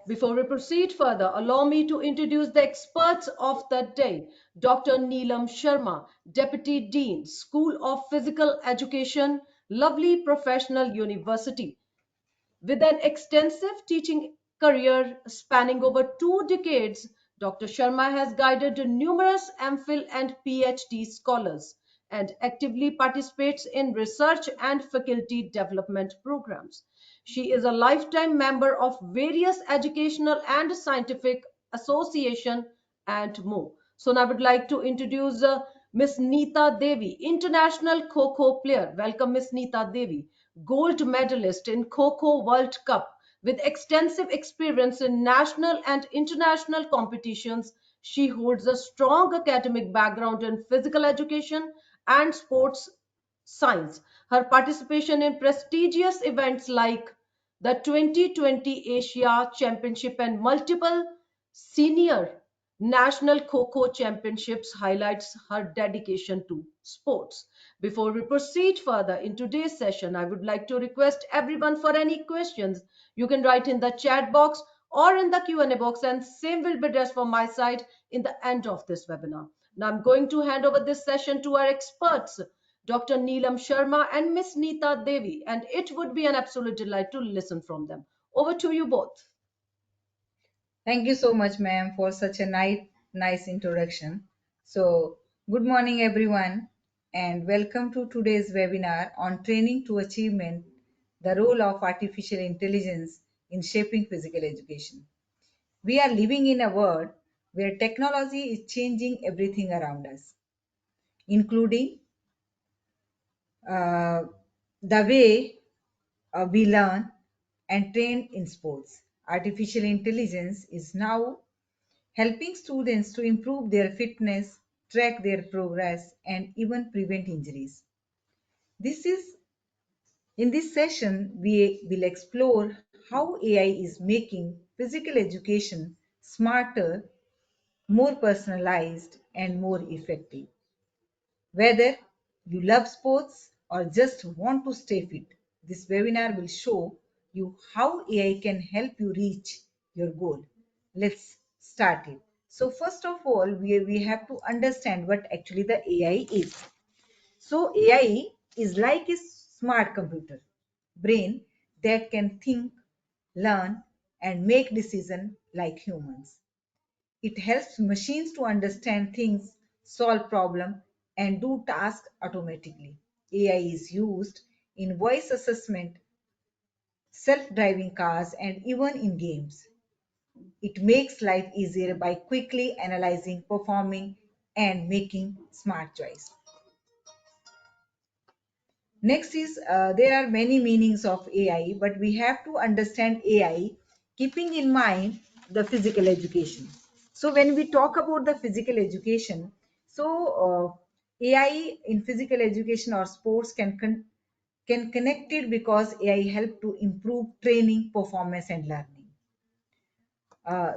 Before we proceed further, allow me to introduce the experts of the day. Dr. Neelam Sharma, Deputy Dean, School of Physical Education, Lovely Professional University. With an extensive teaching career spanning over 2 decades, Dr. Sharma has guided numerous MPhil and PhD scholars and actively participates in research and faculty development programs. She is a lifetime member of various educational and scientific associations and more. So now I would like to introduce Miss Neeta Devi, international Kho player. Welcome, Miss Neeta Devi, gold medalist in Kho World Cup with extensive experience in national and international competitions. She holds a strong academic background in physical education and sports science. Her participation in prestigious events like the 2020 Asia Championship and multiple senior national Kho championships highlights her dedication to sports. Before we proceed further in today's session, I would like to request everyone for any questions. You can write in the chat box or in the Q&A box, and same will be addressed from my side in the end of this webinar. Now I'm going to hand over this session to our experts, Dr. Neelam Sharma and Miss Neeta Devi, and it would be an absolute delight to listen from them. Over to you both. Thank you so much, ma'am, for such a nice introduction. So, good morning, everyone, and welcome to today's webinar on training to achievement, the role of artificial intelligence in shaping physical education. We are living in a world where technology is changing everything around us, including uh, the way we learn and train in sports. Artificial intelligence is now helping students to improve their fitness, track their progress, and even prevent injuries. This is In this session, we will explore how AI is making physical education smarter, more personalized, and more effective. Whether you love sports or just want to stay fit, this webinar will show you how AI can help you reach your goal. Let's start it. So first of all, we have to understand what actually the AI is. So AI is like a smart computer brain that can think, learn, and make decisions like humans. It helps machines to understand things, solve problems, and do tasks automatically. AI is used in voice assessment, self-driving cars, and even in games. It makes life easier by quickly analyzing, performing, and making smart choice. Next is there are many meanings of AI, but we have to understand AI keeping in mind the physical education. So when we talk about the physical education, so AI in physical education or sports can connect it because AI help to improve training, performance, and learning.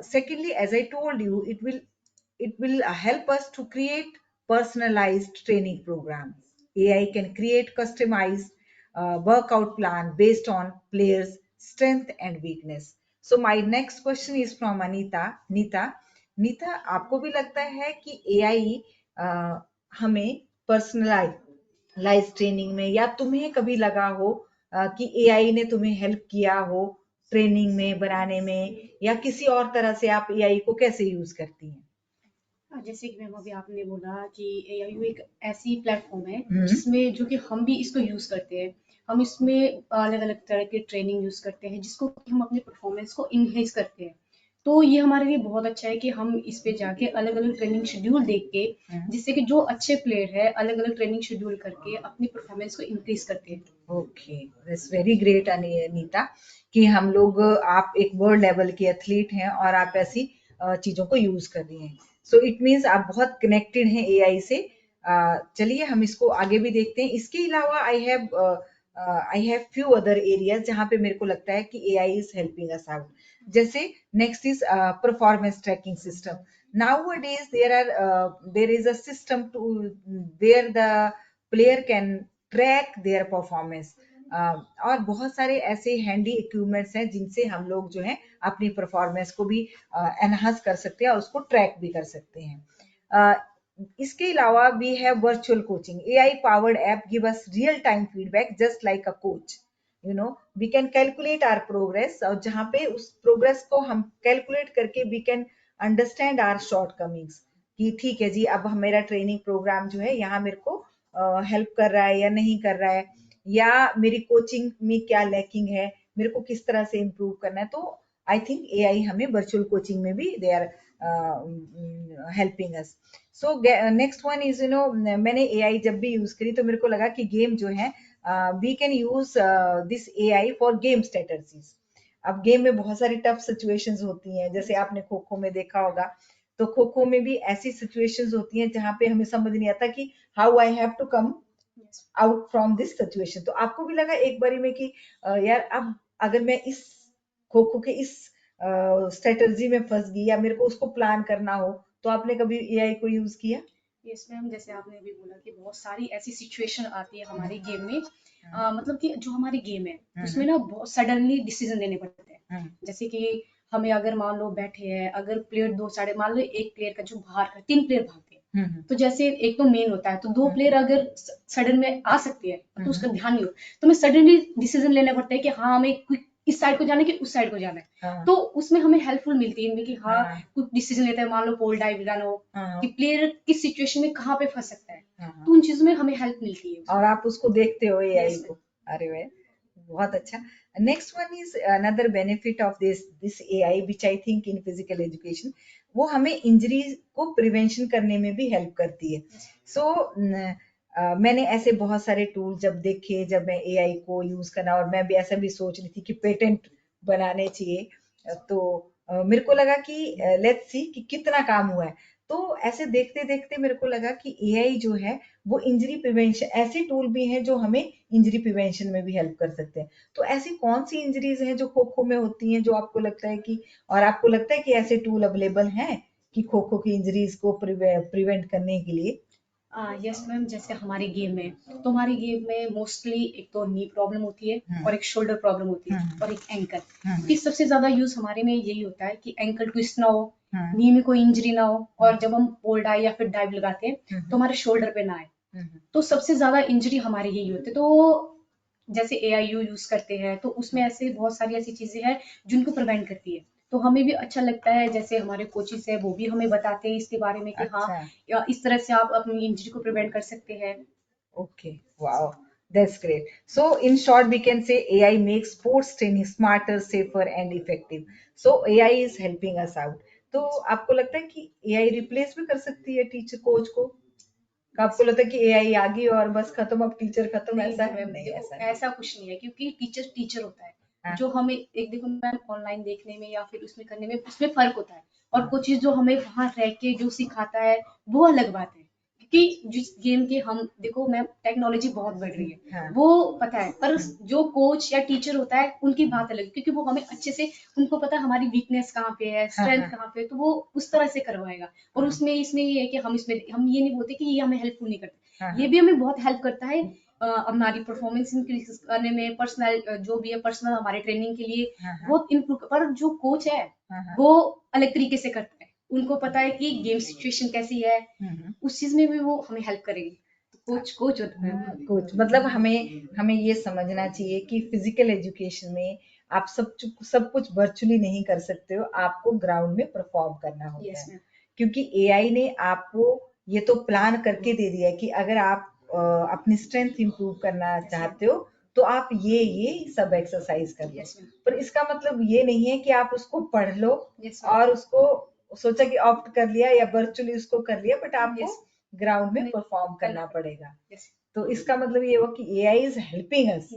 Secondly, as I told you, it will help us to create personalized training programs. AI can create customized workout plan based on players' strength and weakness. So my next question is from Anita. Nita, आपको भी लगता है कि AI हमें personalise training में, या तुम्हें कभी लगा हो कि AI ने तुम्हें हेल्प किया हो ट्रेनिंग में बनाने में, या किसी और तरह से आप एआई को कैसे यूज करती हैं? जैसे कि मैम अभी आपने बोला कि एआई एक ऐसी प्लेटफॉर्म है जिसमें जो कि हम भी इसको यूज करते हैं। हम इसमें अलग अलग तरह के ट्रेनिंग यूज करते हैं जिसको कि हम अपने परफॉर्मेंस को इनहेंस करते हैं। तो ये हमारे लिए बहुत अच्छा है कि हम इस पे जाके अलग अलग ट्रेनिंग शेड्यूल देख के जिससे कि जो अच्छे प्लेयर है अलग अलग ट्रेनिंग शेड्यूल करके अपनी परफॉर्मेंस को इंक्रीज करते हैं। Okay, that's very great Anita, कि हम लोग आप एक वर्ल्ड लेवल के एथलीट हैं और आप ऐसी चीजों को यूज कर रही हैं। सो इट मीन्स आप बहुत कनेक्टेड हैं एआई से। चलिए हम इसको आगे भी देखते हैं। इसके अलावा I have few other areas जहाँ पे मेरे को लगता है कि AI is helping us out. जैसे next is performance tracking system. Nowadays there is a system to where the player can track their performance. और बहुत सारे ऐसे हैंडी इक्विपमेंट्स हैं जिनसे हम लोग जो है अपनी परफॉर्मेंस को भी एनहांस कर सकते हैं और उसको ट्रैक भी कर सकते हैं। इसके अलावा we have virtual coaching. AI powered app give us real time feedback just like a coach. We can calculate our progress, और जहाँ पे उस प्रोग्रेस को हम कैलकुलेट करके we can understand our shortcomings, कि ठीक है जी, अब मेरा ट्रेनिंग प्रोग्राम जो है यहाँ मेरे को हेल्प कर रहा है या नहीं कर रहा है, या मेरी कोचिंग में क्या लैकिंग है, मेरे को किस तरह से इम्प्रूव करना है। तो आई थिंक एआई हमें वर्चुअल कोचिंग में भी they are helping us. So next one is मैंने एआई जब भी यूज करी तो मेरे को लगा कि गेम जो है we can use this AI for game strategies. अब गेम में बहुत सारी टफ सिचुएशंस होती हैं, जैसे आपने खो खो में देखा होगा, तो खो खो में भी ऐसी सिचुएशंस होती हैं जहाँ पे हमें समझ नहीं आता कि how I have to come out from this situation. तो आपको भी लगा एक बारी में कि यार अब अगर मैं इस खो खो के इस स्ट्रेटजी में फंस गई या मेरे को उसको प्लान करना हो, तो आपने कभी एआई को यूज किया? यस मैम, जैसे आपने अभी बोला कि बहुत सारी ऐसी सिचुएशन आती है हमारे गेम में, मतलब कि जो हमारी गेम है उसमें ना बहुत सडनली डिसीजन लेने पड़ते हैं। जैसे कि हमें अगर मान लो बैठे हैं, अगर प्लेयर दो साइड, मान लो एक प्लेयर का जो बाहर का 3 प्लेयर भागते हैं, तो जैसे एक तो मेन होता है, तो 2 प्लेयर अगर सडन में आ सकती है तो उसका ध्यान नहीं हो, तो हमें सडनली डिसीजन लेना पड़ता है कि हाँ हमें इस साइड को जाना है कि उस साइड को जाना है। तो उसमें हमें हेल्पफुल मिलती है इनमें कि हाँ कुछ डिसीजन लेते हैं, मान लो पोल डाइव लगाना हो कि प्लेयर किस सिचुएशन में कहाँ पे फंस सकता है, तो उन चीजों में हमें हेल्प मिलती है और आप उसको देखते हो एआई को। अरे वाह, बहुत अच्छा। Next one is another benefit of this AI which I think in physical education, वो हमें इंजरी को प्रिवेंशन करने में भी हेल्प करती है। सो मैंने ऐसे बहुत सारे टूल जब देखे, जब मैं एआई को यूज करना, और मैं भी ऐसा भी सोच रही थी कि पेटेंट बनाने चाहिए, तो मेरे को लगा कि लेट्स सी कि कितना काम हुआ है। तो ऐसे देखते देखते मेरे को लगा कि एआई जो है वो इंजरी प्रिवेंशन, ऐसे टूल भी हैं जो हमें इंजरी प्रिवेंशन में भी हेल्प कर सकते हैं। तो ऐसी कौन सी इंजरीज हैं जो खो खो में होती हैं जो आपको लगता है कि, और आपको लगता है कि ऐसे टूल अवेलेबल हैं कि खो खो की इंजरीज को प्रिवेंट करने के लिए? यस मैम, जैसे हमारी गेम में, तो हमारी गेम में मोस्टली एक तो नी प्रॉब्लम होती है और एक शोल्डर प्रॉब्लम होती है और एक एंकल, क्योंकि सबसे ज्यादा यूज हमारे में यही होता है कि एंकल ट्विस्ट ना हो, नी में कोई इंजरी ना हो, और जब हम पोल डाइव या फिर डाइव लगाते हैं तो हमारे शोल्डर पे ना आए। तो सबसे ज्यादा इंजरी हमारी यही होती है। तो जैसे एआईयू यूज करते हैं तो उसमें ऐसे बहुत सारी ऐसी चीजें हैं जिनको प्रिवेंट करती है, तो हमें भी अच्छा लगता है। जैसे हमारे कोचेस है वो भी हमें बताते हैं इसके बारे में कि हाँ या इस तरह से आप अपनी इंजरी को प्रिवेंट कर सकते हैं। Okay, wow, that's great. So in short we can say AI makes sports training smarter, safer and effective. So AI is helping us out. तो आपको लगता है कि AI रिप्लेस भी कर सकती है टीचर कोच को? आपको लगता है कि एआई आ गई और बस खत्म, अब टीचर खत्म? ऐसा है? नहीं, ऐसा कुछ नहीं है, क्योंकि टीचर टीचर होता है। जो हमें एक देखो मैम ऑनलाइन देखने में या फिर उसमें करने में उसमें फर्क होता है, और कुछ चीज जो हमें वहां रह के जो सिखाता है वो अलग बात है। क्योंकि जिस गेम के हम देखो मैम टेक्नोलॉजी बहुत बढ़ रही है, वो पता है, पर जो कोच या टीचर होता है उनकी बात अलग है, क्योंकि वो हमें अच्छे से, उनको पता है हमारी वीकनेस कहाँ पे है, स्ट्रेंथ कहाँ पे है, तो वो उस तरह से करवाएगा। और उसमें इसमें ये है कि हम ये नहीं बोलते कि ये हमें हेल्पफुल नहीं करते, ये भी हमें बहुत हेल्प करता है हमारी परफॉर्मेंस इंक्रीज करने में, पर्सनल जो भी है पर्सनल हमारे ट्रेनिंग के लिए बहुत इम्प्रूव। पर जो कोच है वो अलग तरीके से करता है, उनको पता है कि गेम सिचुएशन कैसी है, उस चीज में भी वो हमें हेल्प करेंगे। तो कोच होता है। कोच मतलब हमें ये समझना चाहिए कि फिजिकल एजुकेशन में आप सब कुछ वर्चुअली नहीं कर सकते हो, आपको ग्राउंड में परफॉर्म करना होता है। क्योंकि एआई ने आपको ये तो प्लान करके दे दिया है कि अगर आप अपनी स्ट्रेंथ इंप्रूव करना चाहते हो तो आप ये सब एक्सरसाइज कर लो। पर इसका मतलब ये नहीं है कि आप उसको पढ़ लो और उसको सोचा कि ऑप्ट कर लिया या वर्चुअली उसको कर लिया, बट आपको ग्राउंड में परफॉर्म करना पड़ेगा। तो इसका मतलब ये हुआ कि एआई इज हेल्पिंग अस,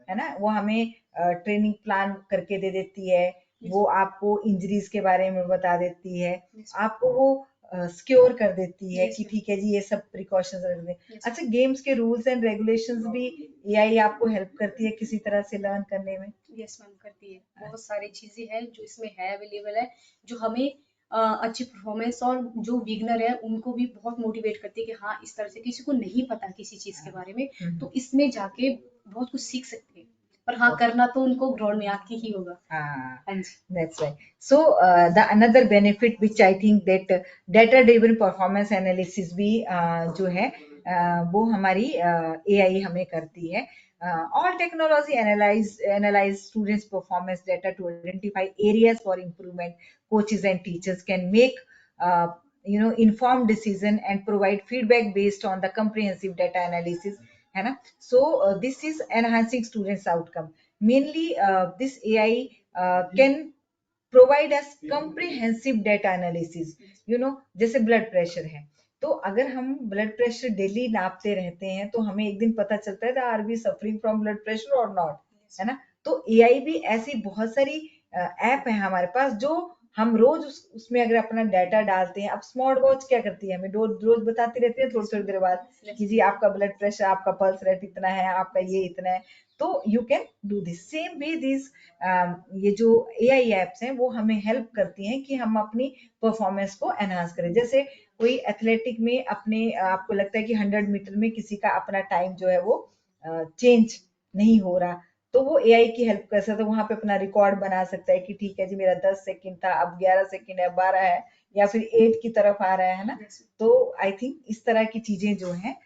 है ना? वो हमें ट्रेनिंग प्लान करके दे देती है, वो आपको इंजरीज के बारे में बता देती है, आपको वो सिक्योर कर देती है कि ठीक है जी ये सब प्रिकॉशंस रख दें। अच्छा, गेम्स के रूल्स एंड रेगुलेशंस भी एआई आपको हेल्प करती है किसी तरह से लर्न करने में? यस मैम, करती है। बहुत सारी चीजें हैं जो इसमें है अवेलेबल है, जो हमें अच्छी परफॉर्मेंस और जो बिगनर है उनको भी बहुत मोटिवेट करती है कि हाँ इस तरह से, किसी को नहीं पता किसी चीज के बारे में तो इसमें जाके बहुत कुछ सीख सकते हैं। पर हाँ करना तो उनको ग्राउंड में आके ही होगा। हाँ, हाँ जी। that's right. So the another benefit which I think that data driven performance analysis भी जो है वो हमारी AI हमें करती है. All technology analyze students performance data to identify areas for improvement. Coaches and teachers can make uh, informed decision and provide feedback based on the comprehensive data analysis, है ना. So this is enhancing students outcome. Mainly this AI can provide us comprehensive data analysis. जैसे blood pressure है, तो अगर हम blood pressure daily नापते रहते हैं तो हमें एक दिन पता चलता है are we suffering from blood pressure और नॉट, है ना. तो एआई भी ऐसी बहुत सारी ऐप है हमारे पास जो हम रोज उसमें अगर अपना डाटा डालते हैं. अब स्मार्ट वॉच क्या करती है, हमें रोज रोज बताती रहती है थोड़ी थोड़ी देर बाद कि जी आपका ब्लड प्रेशर, आपका पल्स रेट इतना है, आपका ये इतना है. तो you can do this same way. This ये जो एआई एप्स हैं वो हमें हेल्प करती हैं कि हम अपनी परफॉर्मेंस को एनहांस करें. जैसे कोई एथलेटिक में अपने आपको लगता है कि 100 मीटर में किसी का अपना टाइम जो है वो चेंज नहीं हो रहा, तो वो एआई की हेल्प कर सकता है. वहां पे अपना रिकॉर्ड बना सकता है कि ठीक है जी मेरा 10 सेकंड था, अब 11 सेकंड है, 12 है, या फिर 8 की तरफ आ रहा है ना. तो आई थिंक इस तरह की चीजें जो है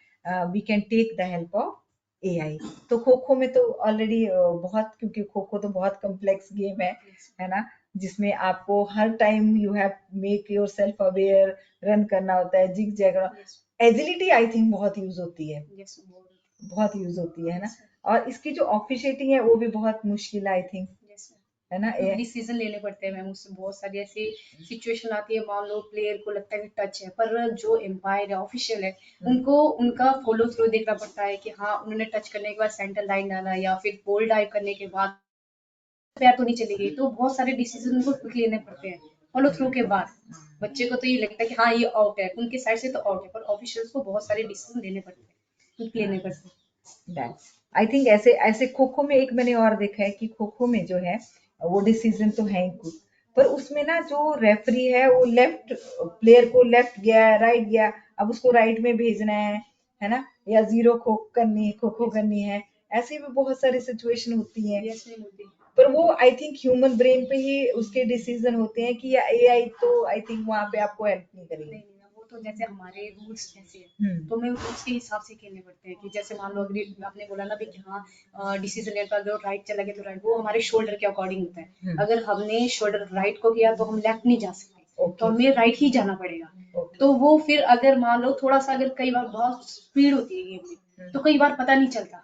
we can take the help of AI. तो खो खो में तो ऑलरेडी बहुत, क्योंकि खो खो तो बहुत कॉम्प्लेक्स गेम है ना, जिसमें आपको हर time you have make yourself aware, run करना होता है, zigzag. Agility I think बहुत यूज होती है, बहुत यूज होती है ना. और इसकी जो ऑफिशिएटिंग है वो भी बहुत मुश्किल आई थिंक, है ना. डिसीजन लेने पड़ते हैं मैम, उससे बहुत सारी ऐसी सिचुएशन आती है. मान लो प्लेयर को लगता है कि टच है, पर जो एम्पायर है, ऑफिशियल है, उनको उनका फॉलो थ्रू देखना पड़ता है कि हाँ उन्होंने टच करने के बाद सेंटर लाइन डाला या फिर पोल डाइव करने के बाद पैर तो नहीं चली गई. तो बहुत सारे डिसीजन उनको क्विक लेने पड़ते हैं फॉलो थ्रू के बाद. बच्चे को तो ये लगता है कि हाँ ये आउट है, उनके साइड से तो आउट है, पर ऑफिशियल्स को बहुत सारे डिसीजन लेने पड़ते हैं, क्विक लेने पड़ते हैं. आई थिंक ऐसे ऐसे खो खो में एक मैंने और देखा है कि खो खो में जो है वो डिसीजन तो है ही कुछ, पर उसमें ना जो रेफरी है वो लेफ्ट प्लेयर को लेफ्ट गया, राइट गया, अब उसको राइट में भेजना है ना, या जीरो खो खो करनी है. ऐसे भी बहुत सारी सिचुएशन होती है, पर वो आई थिंक ह्यूमन ब्रेन पे ही उसके डिसीजन होते हैं कि या एआई तो आई थिंक वहां पे आपको हेल्प नहीं करेगी. वो तो जैसे हमारे रूल्स जैसे है, तो हमें रूल्स के हिसाब से खेलने पड़ते हैं. कि जैसे मान लो अगर आपने बोला ना भी कि हाँ डिसीजन लेता अगर राइट चला गया तो राइट, वो हमारे शोल्डर के अकॉर्डिंग होता है. अगर हमने शोल्डर राइट को किया तो हम लेफ्ट नहीं जा सकते, तो हमें राइट ही जाना पड़ेगा. तो वो फिर अगर मान लो थोड़ा सा, अगर कई बार बहुत स्पीड होती है गेम में, तो कई बार पता नहीं चलता.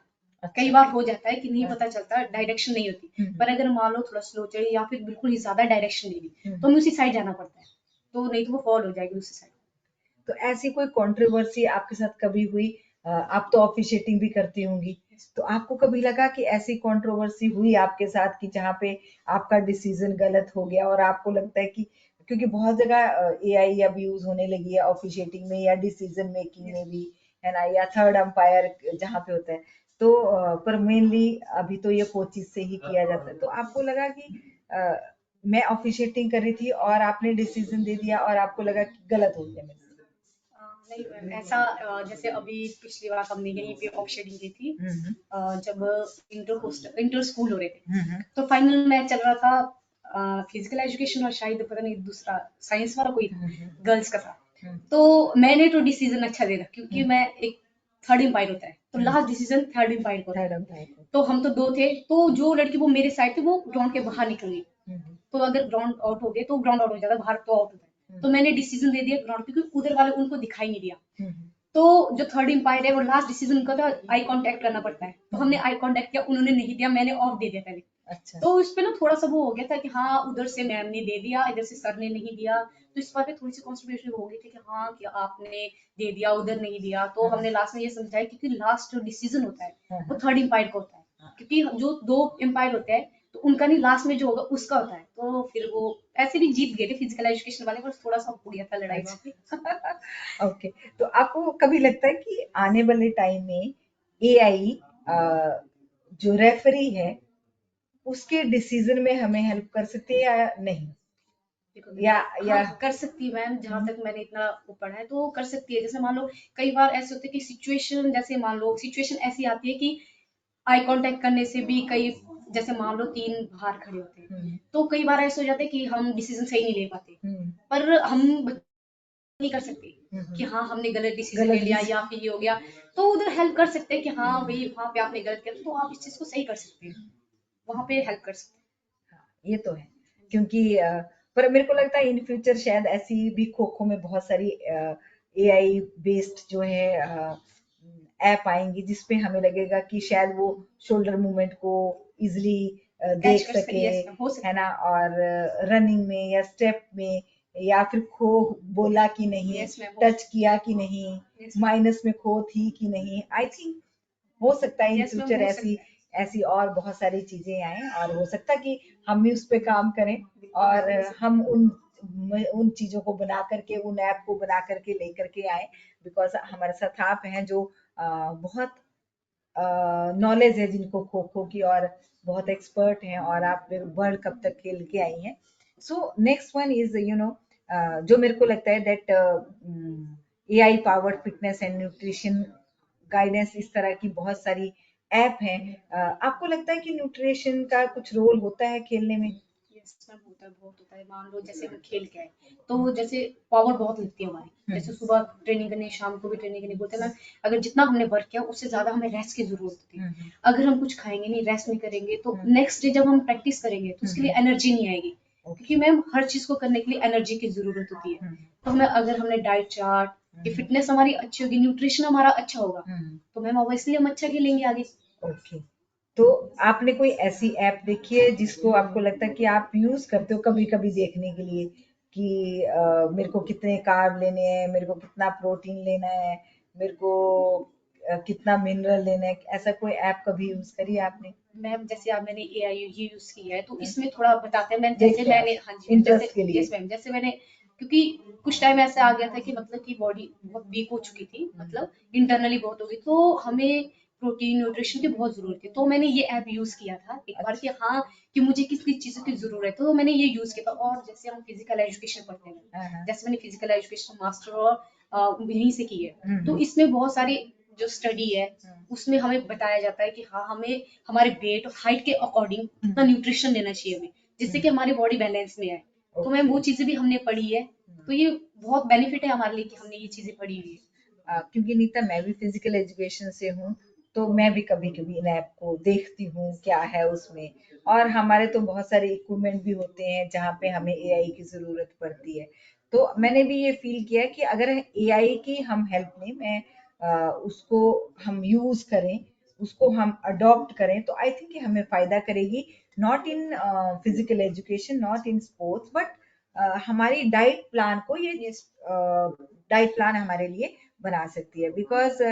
कई बार हो जाता है कि नहीं पता चलता, डायरेक्शन नहीं होती. पर अगर मान लो थोड़ा स्लो चली या फिर बिल्कुल ही ज्यादा डायरेक्शन ले ली, तो हमें उसी साइड जाना पड़ता है. तो नहीं तो वो फॉल हो जाएगी उसी साइड. तो ऐसी कोई कंट्रोवर्सी आपके साथ कभी हुई? आप तो ऑफिशिएटिंग भी करती होंगी, तो आपको कभी लगा कि ऐसी कंट्रोवर्सी हुई आपके साथ कि जहाँ पे आपका डिसीजन गलत हो गया और आपको लगता है कि, क्योंकि बहुत जगह एआई अब यूज होने लगी है ऑफिशिएटिंग में या डिसीजन मेकिंग में भी, है ना, या थर्ड अंपायर जहाँ पे होता है, तो पर मेनली अभी तो ये कोचिज से ही किया जाता है. तो आपको लगा कि मैं ऑफिशिएटिंग कर रही थी और आपने डिसीजन दे दिया और आपको लगा कि गलत हो गया मेरे से? नहीं मैम, ऐसा जैसे अभी पिछली बार हमने यहीं पे ऑफशेडिंग की थी, जब इंटर स्कूल हो रहे थे, तो फाइनल मैच चल रहा था फिजिकल एजुकेशन और शायद पता नहीं दूसरा साइंस वाला कोई गर्ल्स का था. तो मैंने तो डिसीजन अच्छा दे रहा क्योंकि मैं एक थर्ड एम्पायर होता है, तो लास्ट डिसीजन थर्ड एम्पायर को था. तो हम तो दो थे, तो जो लड़की वो मेरे साइड थे वो ग्राउंड के बाहर निकल गई. तो अगर ग्राउंड आउट हो गए तो ग्राउंड आउट हो जाता, बाहर तो आउट होता है. तो मैंने डिसीजन दे दिया ग्राउंड, क्योंकि उधर वाले उनको दिखाई नहीं दिया. तो जो थर्ड एम्पायर है वो लास्ट डिसीजन उनका था, आई कांटेक्ट करना पड़ता है. तो हमने आई कांटेक्ट किया, उन्होंने नहीं दिया, मैंने ऑफ दे दिया पहले. अच्छा. तो इस पे ना थोड़ा सा वो हो गया था कि हाँ उधर से मैम ने दे दिया, इधर से सर ने नहीं दिया. तो इस बात पे थोड़ी सी कॉन्स्टिपेशन हो गई थी कि हाँ कि आपने दे दिया, उधर नहीं दिया. तो हमने लास्ट में ये समझाया क्योंकि लास्ट डिसीजन होता है वो थर्ड एम्पायर का होता है, क्योंकि जो दो एम्पायर होते हैं तो उनका नहीं, लास्ट में जो होगा उसका होता है. तो फिर वो ऐसे भी जीत गए थे फिजिकल एजुकेशन वाले, पर थोड़ा सा हो गया था लड़ाई वहाँ पे. ओके. तो आपको कभी लगता है कि आने वाले टाइम में एआई जो रेफरी है उसके डिसीजन में हमें हेल्प कर सकती है या नहीं? या कर सकती है मैम, जहाँ तक मैंने इतना वो पढ़ा है तो कर सकती है. जैसे मान लो कई बार ऐसे होते हैं कि सिचुएशन, जैसे मान लो सिचुएशन ऐसी आती है कि आई कांटेक्ट करने से भी कई, जैसे मान लो 3 बाहर खड़े होते हैं, हम्म, तो कई बार ऐसा हो जाता है कि हम डिसीजन सही नहीं ले पाते, हम्म, पर हम नहीं कर सकते कि हम्म, हाँ हमने गलत डिसीजन ले गलत लिया डिसीजन। या फिर ये हो गया, तो उधर हेल्प कर सकते हैं कि हाँ भाई वहाँ पे आपने गलत किया, तो आप इस चीज को सही कर सकते हैं, वहाँ पे हेल्प कर सकते हाँ, ये तो है। क्योंकि पर मेरे को लगता है इन फ्यूचर शायद ऐसी भी खो खो में बहुत सारी एआई बेस्ड जो है ऐप आएंगी जिसपे हमें लगेगा कि शायद वो शोल्डर मूवमेंट को इजिली हैं, कैच देख कर सकते, सके, यस मैम, हो है सकता ना, और रनिंग में या स्टेप में, या फिर खो बोला कि है, नहीं, यस मैम, हो टच सकता किया कि नहीं, है, यस मैम, माइनस में खो थी कि नहीं। आई थिंक हो सकता है इन यस मैम, फ्यूचर हो ऐसी सकता है, ऐसी और बहुत सारी चीजें आए, और हो सकता है कि हम भी उस पे काम करें, बिल्कुल और बिल्कुल हो सकता हम उन चीजों को बना करके, उन ऐप को बना करके लेकर के आए। बिकॉज हमारे साथ आप हैं जो बहुत नॉलेज है जिनको खो खो की, और बहुत एक्सपर्ट हैं, और आप वर्ल्ड कप तक खेल के आई हैं। सो नेक्स्ट वन इज जो मेरे को लगता है that AI powered fitness and nutrition guidance, इस तरह की बहुत सारी ऐप हैं। आपको लगता है कि न्यूट्रिशन का कुछ रोल होता है खेलने में? है, यस मैम, होता है, बहुत होता है, मान लो जैसे हम खेल के आए, तो जैसे पावर बहुत लगती है हमारी, जैसे सुबह ट्रेनिंग करनी, शाम को भी ट्रेनिंग करनी, बोलते हैं मैम अगर जितना हमने वर्क किया उससे ज्यादा हमें रेस्ट की जरूरत होती है, हम्म, अगर हम कुछ खाएंगे नहीं, रेस्ट नहीं करेंगे, तो हम्म, नेक्स्ट डे जब हम प्रैक्टिस करेंगे तो उसके लिए एनर्जी नहीं आएगी, क्योंकि ओके, मैम हर चीज को करने के लिए एनर्जी की जरूरत होती है, तो हमें अगर हमने डाइट चार्ट, ये फिटनेस हमारी अच्छी होगी, न्यूट्रिशन हमारा अच्छा होगा, तो मैम ऑब्वियसली हम अच्छा खेलेंगे आगे। ओके। तो आपने कोई ऐसी ऐप देखी है जिसको आपको लगता है कि आप यूज करते हो कभी कभी देखने के लिए कि मेरे को कितने कार्ब लेने हैं, मेरे को कितना प्रोटीन लेना है, मेरे को कितना मिनरल लेना है, ऐसा कोई ऐप कभी यूज करी है आपने? मैम जैसे आप, मैंने एआई ये यूज किया है, तो इसमें थोड़ा बताते हैं मैम, जैसे देखते हैं मैंने, आप हाँ जी मैम, जैसे इंटरेस्ट के लिए? यस मैम, जैसे मैंने, क्योंकि कुछ टाइम ऐसा आ गया था कि मतलब कि बॉडी बहुत वीक हो चुकी थी, मतलब इंटरनली बहुत हो गई, तो हमें प्रोटीन न्यूट्रिशन की बहुत जरूरत थी, तो मैंने ये ऐप यूज किया था एक बार कि अच्छा। हाँ कि मुझे किस किस चीजों की जरूरत है, तो मैंने ये यूज किया था। और जैसे हम फिजिकल एजुकेशन पढ़ते हैं, हाँ, हाँ। जैसे मैंने फिजिकल एजुकेशन मास्टर और यहीं से की है, तो हम्म, इसमें बहुत सारी जो स्टडी है उसमें हमें बताया जाता है कि हाँ हमें हमारे वेट और हाइट के अकॉर्डिंग कितना न्यूट्रिशन लेना चाहिए हमें, जिससे कि हमारी बॉडी बैलेंस में आए, तो मैम वो ओके। चीजें भी हमने पढ़ी है, तो ये बहुत बेनिफिट है हमारे लिए कि हमने ये चीजें पढ़ी हुई है। क्योंकि नीता मैं भी फिजिकल एजुकेशन से हूँ, तो मैं भी कभी कभी इन ऐप को देखती हूँ क्या है उसमें। और हमारे तो बहुत सारे इक्विपमेंट भी होते हैं जहाँ पे हमें एआई की जरूरत पड़ती है। तो मैंने भी ये फील किया कि अगर एआई की हम हेल्प लें, मैं उसको हम यूज करें, उसको हम अडॉप्ट करें, तो आई थिंक हमें फायदा करेगी। Not in physical education, not in sports, but हमारी डाइट प्लान को ये यस डाइट प्लान हमारे लिए बना सकती है। Because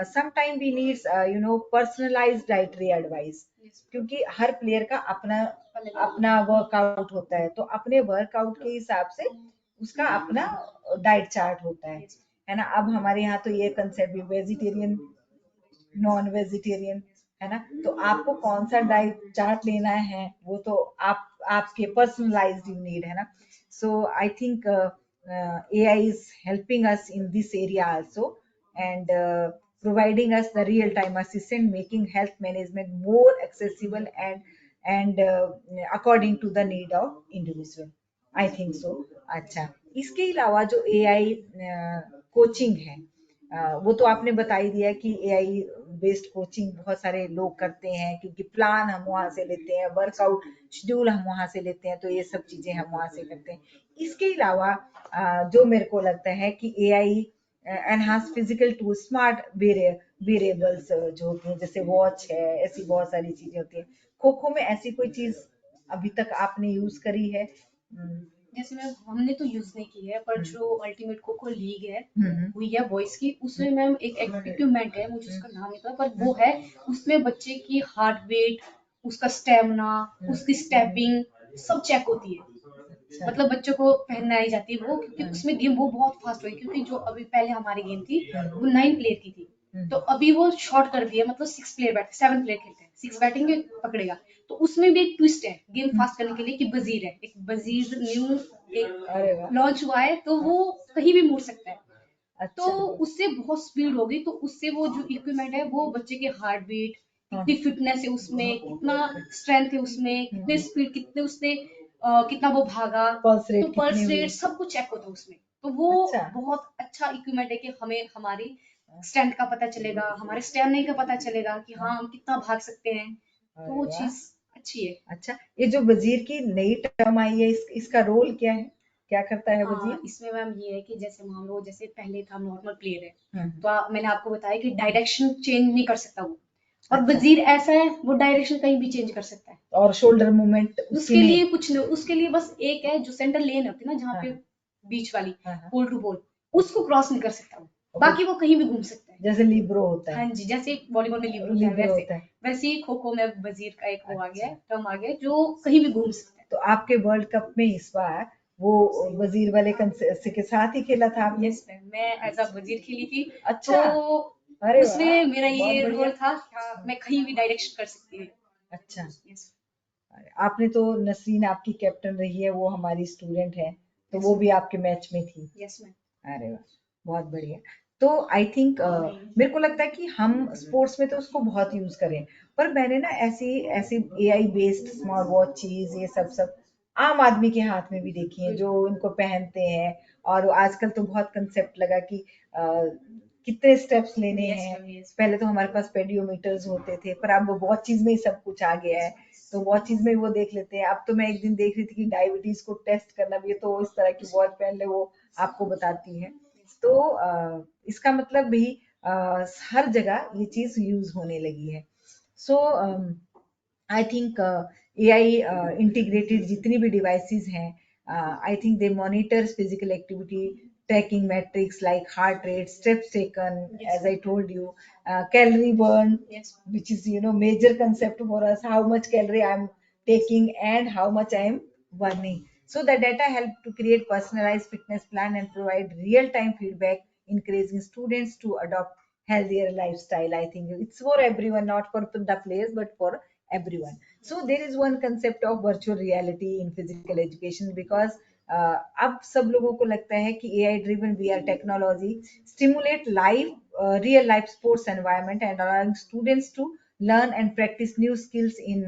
some time we needs personalised dietary advice, yes क्योंकि हर प्लेयर का अपना अलग अलग अपना वर्कआउट होता है, तो अपने वर्कआउट के हिसाब से उसका अपना डाइट चार्ट होता यस है ना। अब हमारे यहाँ तो ये कंसेप्ट भी वेजिटेरियन, नॉन वेजिटेरियन, है ना, तो आपको कौन सा डाइट चार्ट लेना है वो तो आप आपके पर्सनलाइज्ड यू नीड, है ना। So I think AI is helping us in this area also, and providing us the real time assistant, making health management more accessible and according to the need of individual, I think so. अच्छा, इसके अलावा जो AI coaching है, वो तो आपने बता ही दिया कि एआई बेस्ड कोचिंग बहुत सारे लोग करते हैं, क्योंकि प्लान हम वहां से लेते हैं, वर्कआउट शेड्यूल हम वहां से लेते हैं, तो ये सब चीजें हम वहां से करते हैं। इसके अलावा जो मेरे को लगता है कि AI enhance physical to smart variables जो होती हैं, जैसे वॉच है, ऐसी बहुत सारी चीजें होती हैं। खो खो में ऐसी कोई चीज अभी तक आपने यूज करी है? जैसे मैम हमने तो यूज नहीं की है, पर जो अल्टीमेट खो खो लीग है हम्म, हुई है बॉयज की, उसमें मैम एक इक्विपमेंट है, मुझे उसका नाम नहीं पता, पर वो है, उसमें बच्चे की हार्ट बीट, उसका स्टेमिना, उसकी स्टेपिंग सब चेक होती है, अच्छा। मतलब बच्चों को पहनाई जाती है वो, क्योंकि उसमें गेम वो बहुत फास्ट हुई, क्योंकि जो अभी पहले हमारी गेम थी वो 9 प्लेयर की थी, तो अभी वो शॉर्ट कर दिया, मतलब 6 प्लेयर बैठ 7 प्लेयर खेलते हैं, 6 बैटिंग पकड़ेगा, तो उसमें भी एक ट्विस्ट है गेम फास्ट करने के लिए कि वजीर है, एक वजीर न्यू अरे एक वाह। लॉन्च हुआ है, तो वो कहीं भी मुड़ सकता है, तो अच्छा। उससे बहुत स्पीड होगी, तो उससे वो जो इक्विपमेंट है वो बच्चे के हार्ट बीट, हाँ। कितनी फिटनेस है उसमें, कितना स्ट्रेंथ है उसमें, कितने स्पीड, कितने उसने कितना वो भागा, पल्स तो रेट पल्स कितनी हुई? रेट सब कुछ चेक होता है उसमें। तो वो अच्छा। बहुत अच्छा इक्विपमेंट है कि हमें हमारी स्ट्रेंथ का पता चलेगा, हमारे स्टैमिना का पता चलेगा कि हाँ हम कितना भाग सकते हैं। तो अरे वो वाह। चीज अच्छी है। अच्छा, ये जो वजीर की नई टर्म आई है, इसका रोल क्या है, क्या करता है वजीर? इसमें मैम ये है कि जैसे मान लो जैसे पहले था नॉर्मल प्लेयर है, हम्म। तो मैंने आपको बताया कि डायरेक्शन चेंज नहीं कर सकता वो, और अच्छा। वजीर ऐसा है वो डायरेक्शन कहीं भी चेंज कर सकता है। और शोल्डर मूवमेंट उसकी उसके नहीं? लिए कुछ नहीं, उसके लिए बस एक है जो सेंटर लेन होती है ना, जहाँ हाँ पे बीच वाली हाँ बॉल टू बॉल, उसको क्रॉस नहीं कर सकता वो, हाँ। बाकी वो कहीं भी घूम सकता है। जैसे लिब्रो होता हाँ है। जी, जैसे वॉलीबॉल में लिब्रो होता है लिब्रो वैसे, होता है। वैसे ही खो खो में वजीर का एक वो आ गया अच्छा। है, टर्म आ गया है, जो कहीं भी घूम सकता है। तो आपके वर्ल्ड कप में इस बार वो वजीर वाले के साथ ही खेला था आपने? यस मैम, मैं एज अ वजीर खेली थी। अच्छा। तो अरे वाह, उसमें मेरा बहुत ये बढ़िया। रोल था कि हाँ, मैं कहीं भी डायरेक्शन कर सकती हूँ। अच्छा। यस। आपने तो, नसरीन आपकी कैप्टन रही है, वो हमारी स्टूडेंट है, तो Yes, वो भी ma'am. आपके मैच में थी। Yes ma'am. अरे वाह, बहुत बढ़िया। तो आई थिंक मेरे को लगता है कि हम स्पोर्ट्स में तो उसको बहुत यूज करें, पर मैंने ना ऐसी ऐसी एआई बेस्ड स्मार्ट वॉच चीज, ये सब सब आम आदमी के हाथ में भी देखी है, जो इनको पहनते हैं। और आजकल तो बहुत कंसेप्ट लगा कि कितने स्टेप्स लेने यस हैं। मैम। यस। पहले तो हमारे पास पेडियोमीटर्स होते थे, पर अब वॉचेज में ही सब कुछ आ गया है, तो वॉचेज में वो देख लेते हैं। अब तो मैं एक दिन देख रही थी कि डायबिटीज को टेस्ट करना भी है, तो इस तरह की वॉच पहन ले, वो आपको बताती है। तो इसका मतलब भी हर जगह ये चीज यूज होने लगी है। सो आई थिंक एआई इंटीग्रेटेड जितनी भी डिवाइसेस हैं, I think they monitors physical activity, tracking metrics like heart rate, steps taken, Yes. as I told you, calorie burn, Yes. which is major concept for us, how much calorie I'm taking and how much I am burning. So the data help to create personalized fitness plan and provide real time feedback, encouraging students to adopt healthier lifestyle. I think it's for everyone, not for the players but for everyone. So there is one concept of virtual reality in physical education, because अब सब लोगों को लगता है कि AI driven VR technology stimulate real life sports environment and allowing students to learn and practice new skills in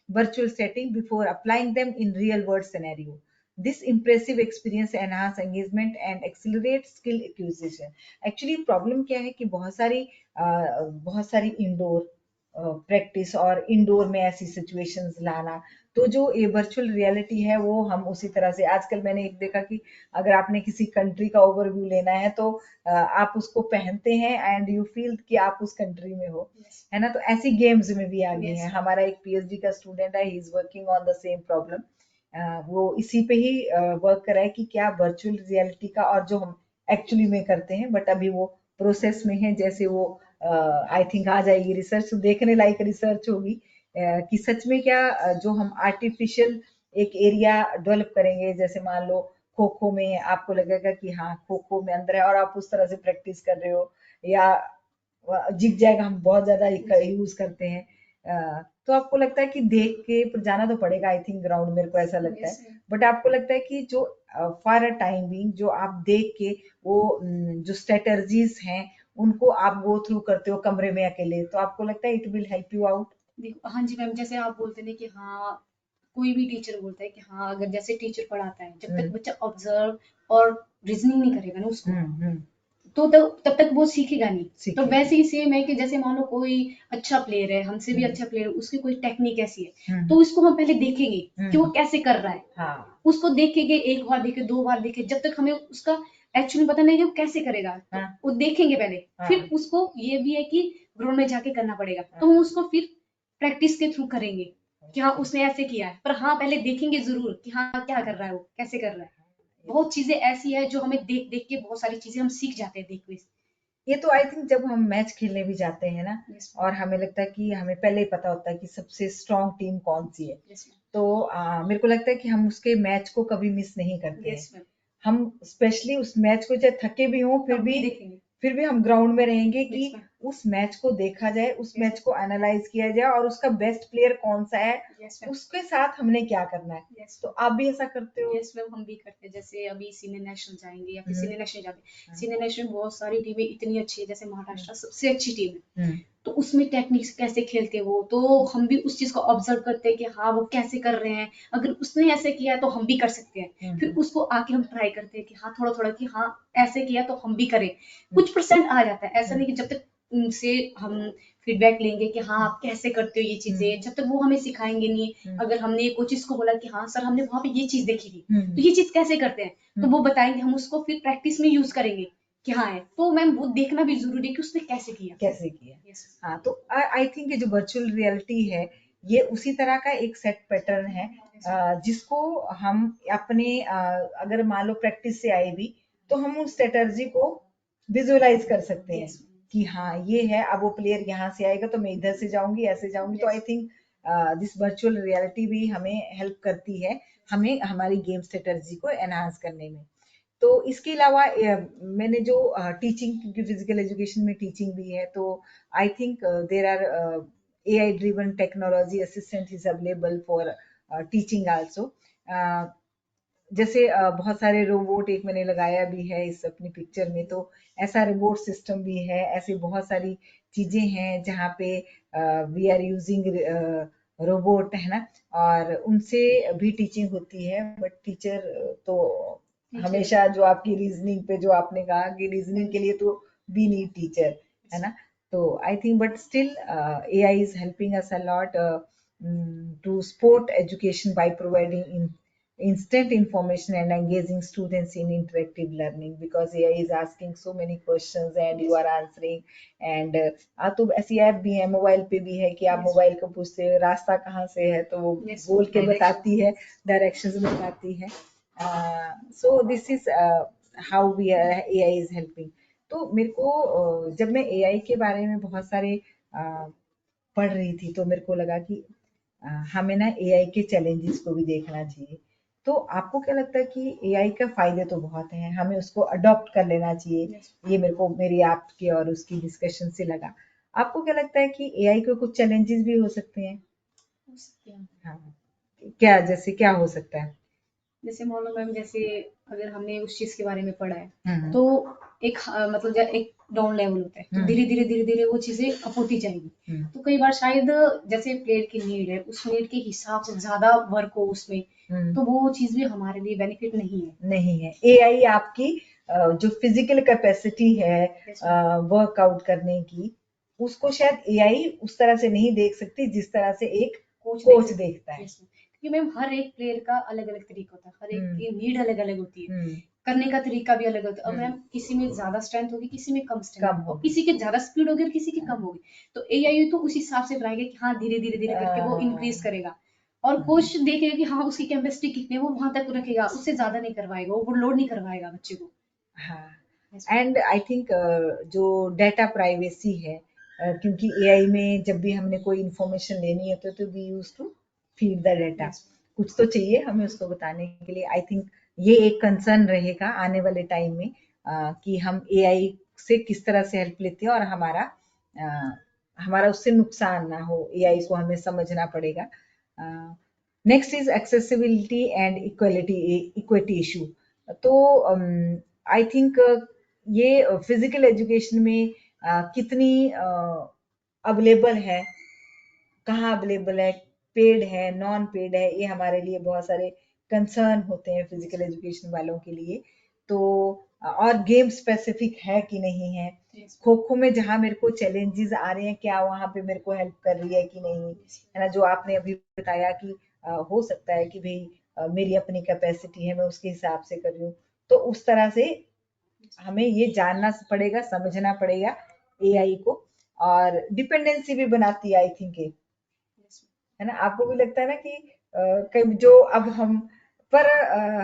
virtual setting before applying them in real world scenario. This impressive experience enhance engagement and accelerate skill acquisition. Actually problem क्या है कि बहुत सारी indoor practice और indoor में ऐसी situations लाना, तो जो ये वर्चुअल रियलिटी है वो हम उसी तरह से, आजकल मैंने एक देखा कि अगर आपने किसी कंट्री का ओवरव्यू लेना है, तो आप उसको पहनते हैं एंड यू फील कि आप उस कंट्री में हो, है ना? तो ऐसी गेम्स में भी आ गई हैं। हमारा एक पीएचडी का स्टूडेंट है, he is working on the same problem. वो इसी पे ही वर्क कर रहा है कि क्या वर्चुअल रियलिटी का और जो हम एक्चुअली में करते हैं, बट अभी वो प्रोसेस में है। जैसे वो आई थिंक आ जाएगी रिसर्च, देखने लायक रिसर्च होगी कि सच में क्या जो हम आर्टिफिशियल एक एरिया डेवलप करेंगे, जैसे मान लो खो खो में आपको लगेगा कि हाँ खो खो में अंदर है और आप उस तरह से प्रैक्टिस कर रहे हो, या जिग जैग हम बहुत ज्यादा यूज करते हैं, तो आपको लगता है कि देख के जाना तो पड़ेगा आई थिंक ग्राउंड, मेरे को ऐसा लगता Yes, है। बट आपको लगता है कि जो फॉर अ टाइम बीइंग जो आप देख के वो जो स्ट्रेटर्जीज हैं उनको आप गो थ्रू करते हो कमरे में अकेले, तो आपको लगता है it will help you out? देखो हाँ जी मैम, जैसे आप बोलते हैं कि हाँ कोई भी टीचर बोलता है कि हाँ अगर जैसे टीचर पढ़ाता है, जब तक बच्चा ऑब्जर्व और रीजनिंग नहीं करेगा ना उसको, तो तब तक वो सीखेगा नहीं। तो वैसे ही सेम है कि जैसे मान लो कोई अच्छा प्लेयर है, हमसे भी अच्छा प्लेयर है, उसकी कोई टेक्निक ऐसी है, तो इसको हम पहले देखेंगे कि वो कैसे कर रहा है। हाँ। उसको देखेंगे, एक बार देखे, दो बार देखे, जब तक हमें उसका एक्चुअली पता नहीं कि वो कैसे करेगा, तो हाँ। वो देखेंगे पहले। हाँ। फिर उसको ये भी है कि ग्राउंड में जाके करना पड़ेगा, तो हम उसको फिर प्रैक्टिस के थ्रू करेंगे कि हाँ उसने ऐसे किया है, पर हाँ पहले देखेंगे जरूर कि हाँ क्या कर रहा है, वो कैसे कर रहा है। बहुत चीजें ऐसी है जो हमें देख देख के बहुत सारी चीजें हम सीख जाते हैं, देख के। ये तो आई थिंक जब हम मैच खेलने भी जाते हैं ना, Yes, और हमें लगता है कि हमें पहले ही पता होता है कि सबसे स्ट्रांग टीम कौन सी है, yes, तो मेरे को लगता है कि हम उसके मैच को कभी मिस नहीं करते yes, हैं। हम स्पेशली उस मैच को चाहे थके भी हों, तब भी देखेंगे। फिर भी हम ग्राउंड में रहेंगे कि Yes, उस मैच को देखा जाए, उस मैच को एनालाइज किया जाए और उसका बेस्ट प्लेयर कौन सा है, यस मैम, उसके साथ हमने क्या करना है। यस तो आप भी ऐसा करते हो? यस मैम, हम भी करते हैं। जैसे अभी सीनियर नेशनल जाएंगे या फिर हम्म, सीनियर नेशनल जाते हैं, हाँ, सीनियर नेशनल में बहुत सारी टीमें इतनी अच्छी है, जैसे महाराष्ट्र सबसे अच्छी टीम है, हम्म, तो उसमें टेक्निक्स कैसे खेलते हैं वो, तो हम भी उस चीज को ऑब्जर्व करते हैं कि हाँ वो कैसे कर रहे हैं, अगर उसने ऐसे किया है तो हम भी कर सकते हैं, फिर उसको आके हम ट्राई करते हैं कि हाँ थोड़ा थोड़ा कि हाँ ऐसे किया तो हम भी करें, कुछ परसेंट आ जाता है। ऐसा नहीं कि जब तक उनसे हम फीडबैक लेंगे कि हाँ आप कैसे करते हो ये चीजें, जब तक वो हमें सिखाएंगे नहीं। अगर हमने कोचिस को बोला कि हाँ सर हमने वहां पे ये चीज देखी थी, तो ये चीज कैसे करते हैं, तो वो बताएंगे, हम उसको फिर प्रैक्टिस में यूज करेंगे कि हाँ है, तो मैम वो देखना भी जरूरी है कि उसने कैसे किया। कैसे किया। यस हाँ, तो आई थिंक ये जो वर्चुअल रियलिटी है, ये उसी तरह का एक सेट पैटर्न है, जिसको हम अपने अगर मान लो प्रैक्टिस से आए भी, तो हम उस स्ट्रेटर्जी को विजुअलाइज कर सकते हैं यस कि हाँ ये है, अब वो प्लेयर यहाँ से आएगा तो मैं इधर से जाऊंगी, ऐसे जाऊंगी। तो I think this virtual reality भी हमें हेल्प करती है, हमें हमारी गेम स्ट्रेटर्जी को एनहांस करने में। तो इसके अलावा मैंने जो टीचिंग, क्योंकि फिजिकल एजुकेशन में टीचिंग भी है, तो I think there are AI driven technology assistant is available for teaching also. जैसे बहुत सारे रोबोट, एक मैंने लगाया भी है इस अपनी पिक्चर में, तो ऐसा रोबोट सिस्टम भी है, ऐसी बहुत सारी चीजें हैं जहाँ पे वी आर यूजिंग रोबोट, है ना, और उनसे भी टीचिंग होती है। बट टीचर तो हमेशा, जो आपकी रीजनिंग पे जो आपने कहा कि रीजनिंग के लिए तो वी नीड टीचर, है ना, तो I think but still AI is helping us a lot to support education by providing instant information and engaging students in interactive learning, because AI is asking so many questions and you are answering, and तो ऐसी app भी है, mobile पे भी है कि आप mobile को पूछते हो रास्ता कहाँ से है, तो वो बोल के बताती है, डायरेक्शंस बताती है। So this is how we AI is helping. तो मेरे को जब मैं AI के बारे में बहुत सारे पढ़ रही थी, तो मेरे को लगा कि हमें ना AI के चैलेंजेस को भी देखना चाहिए। तो आपको क्या लगता है कि AI का फायदे तो बहुत हैं, हमें उसको अडॉप्ट कर लेना चाहिए, ये मेरे को मेरी आपके और उसकी डिस्कशन से लगा। आपको क्या लगता है कि AI के कुछ चैलेंजेस भी हो सकते हैं? हो सकते हैं। हाँ, क्या, जैसे क्या हो सकता है? जैसे मान लो मैम, जैसे अगर हमने उस चीज के बारे में पढ़ा है, हम्म, तो एक मतलब एक डाउन लेवल होता है, तो धीरे धीरे वो चीजें अप होती जाएंगी। हम्म, तो कई बार शायद जैसे प्लेयर की नीड है, उस नीड के हिसाब से ज्यादा वर्क हो उसमें, तो वो चीज भी हमारे लिए बेनिफिट नहीं है। नहीं है। AI आपकी जो फिजिकल कैपेसिटी है Yes, ma'am. वर्कआउट करने की, उसको शायद AI उस तरह से नहीं देख सकती जिस तरह से एक कोच देखता है। Yes, ma'am. क्योंकि मैम हर एक प्लेयर का अलग अलग तरीका होता है, हर एक की नीड अलग अलग होती है, करने का तरीका भी अलग होता है। अब मैम किसी में ज्यादा स्ट्रेंथ होगी, किसी में कम स्ट्रेंथ कम होगी, और होगी। किसी के ज्यादा स्पीड होगी और किसी की कम होगी, तो AI तो उस हिसाब से बनाएगा कि हाँ धीरे धीरे करके वो इंक्रीज करेगा, और कोच देखेगा कि हाँ उसकी कैपेसिटी कितनी है, वो वहां तक रखेगा, उससे ज्यादा नहीं करवाएगा, ओवरलोड नहीं करवाएगा बच्चे को। हाँ, एंड आई थिंक जो डेटा प्राइवेसी है, क्योंकि AI में जब भी हमने कोई इंफॉर्मेशन लेनी है तो we use to feed the data, Yes. कुछ तो चाहिए हमें उसको बताने के लिए। आई थिंक ये एक कंसर्न रहेगा आने वाले टाइम में, कि हम AI से किस तरह से हेल्प लेते हैं और हमारा उससे नुकसान ना हो, AI को हमें समझना पड़ेगा। Next is accessibility and equity issue. तो आई थिंक ये फिजिकल एजुकेशन में कितनी अवेलेबल है, कहाँ अवेलेबल है, पेड है, नॉन पेड है, ये हमारे लिए बहुत सारे कंसर्न होते हैं फिजिकल एजुकेशन वालों के लिए। तो और गेम स्पेसिफिक है कि नहीं है, खो खो में जहाँ मेरे को चैलेंजेस आ रहे हैं, क्या वहाँ पे मेरे को हेल्प कर रही है कि नहीं, है ना, जो आपने अभी बताया कि हो सकता है कि भाई मेरी अपनी कैपेसिटी है, मैं उसके हिसाब से कर रही हूँ। तो उस तरह से हमें ये जानना पड़ेगा, समझना पड़ेगा AI को, और डिपेंडेंसी भी बनाती है आई थिंक, है ना। आपको भी लगता है ना कि कई जो अब हम पर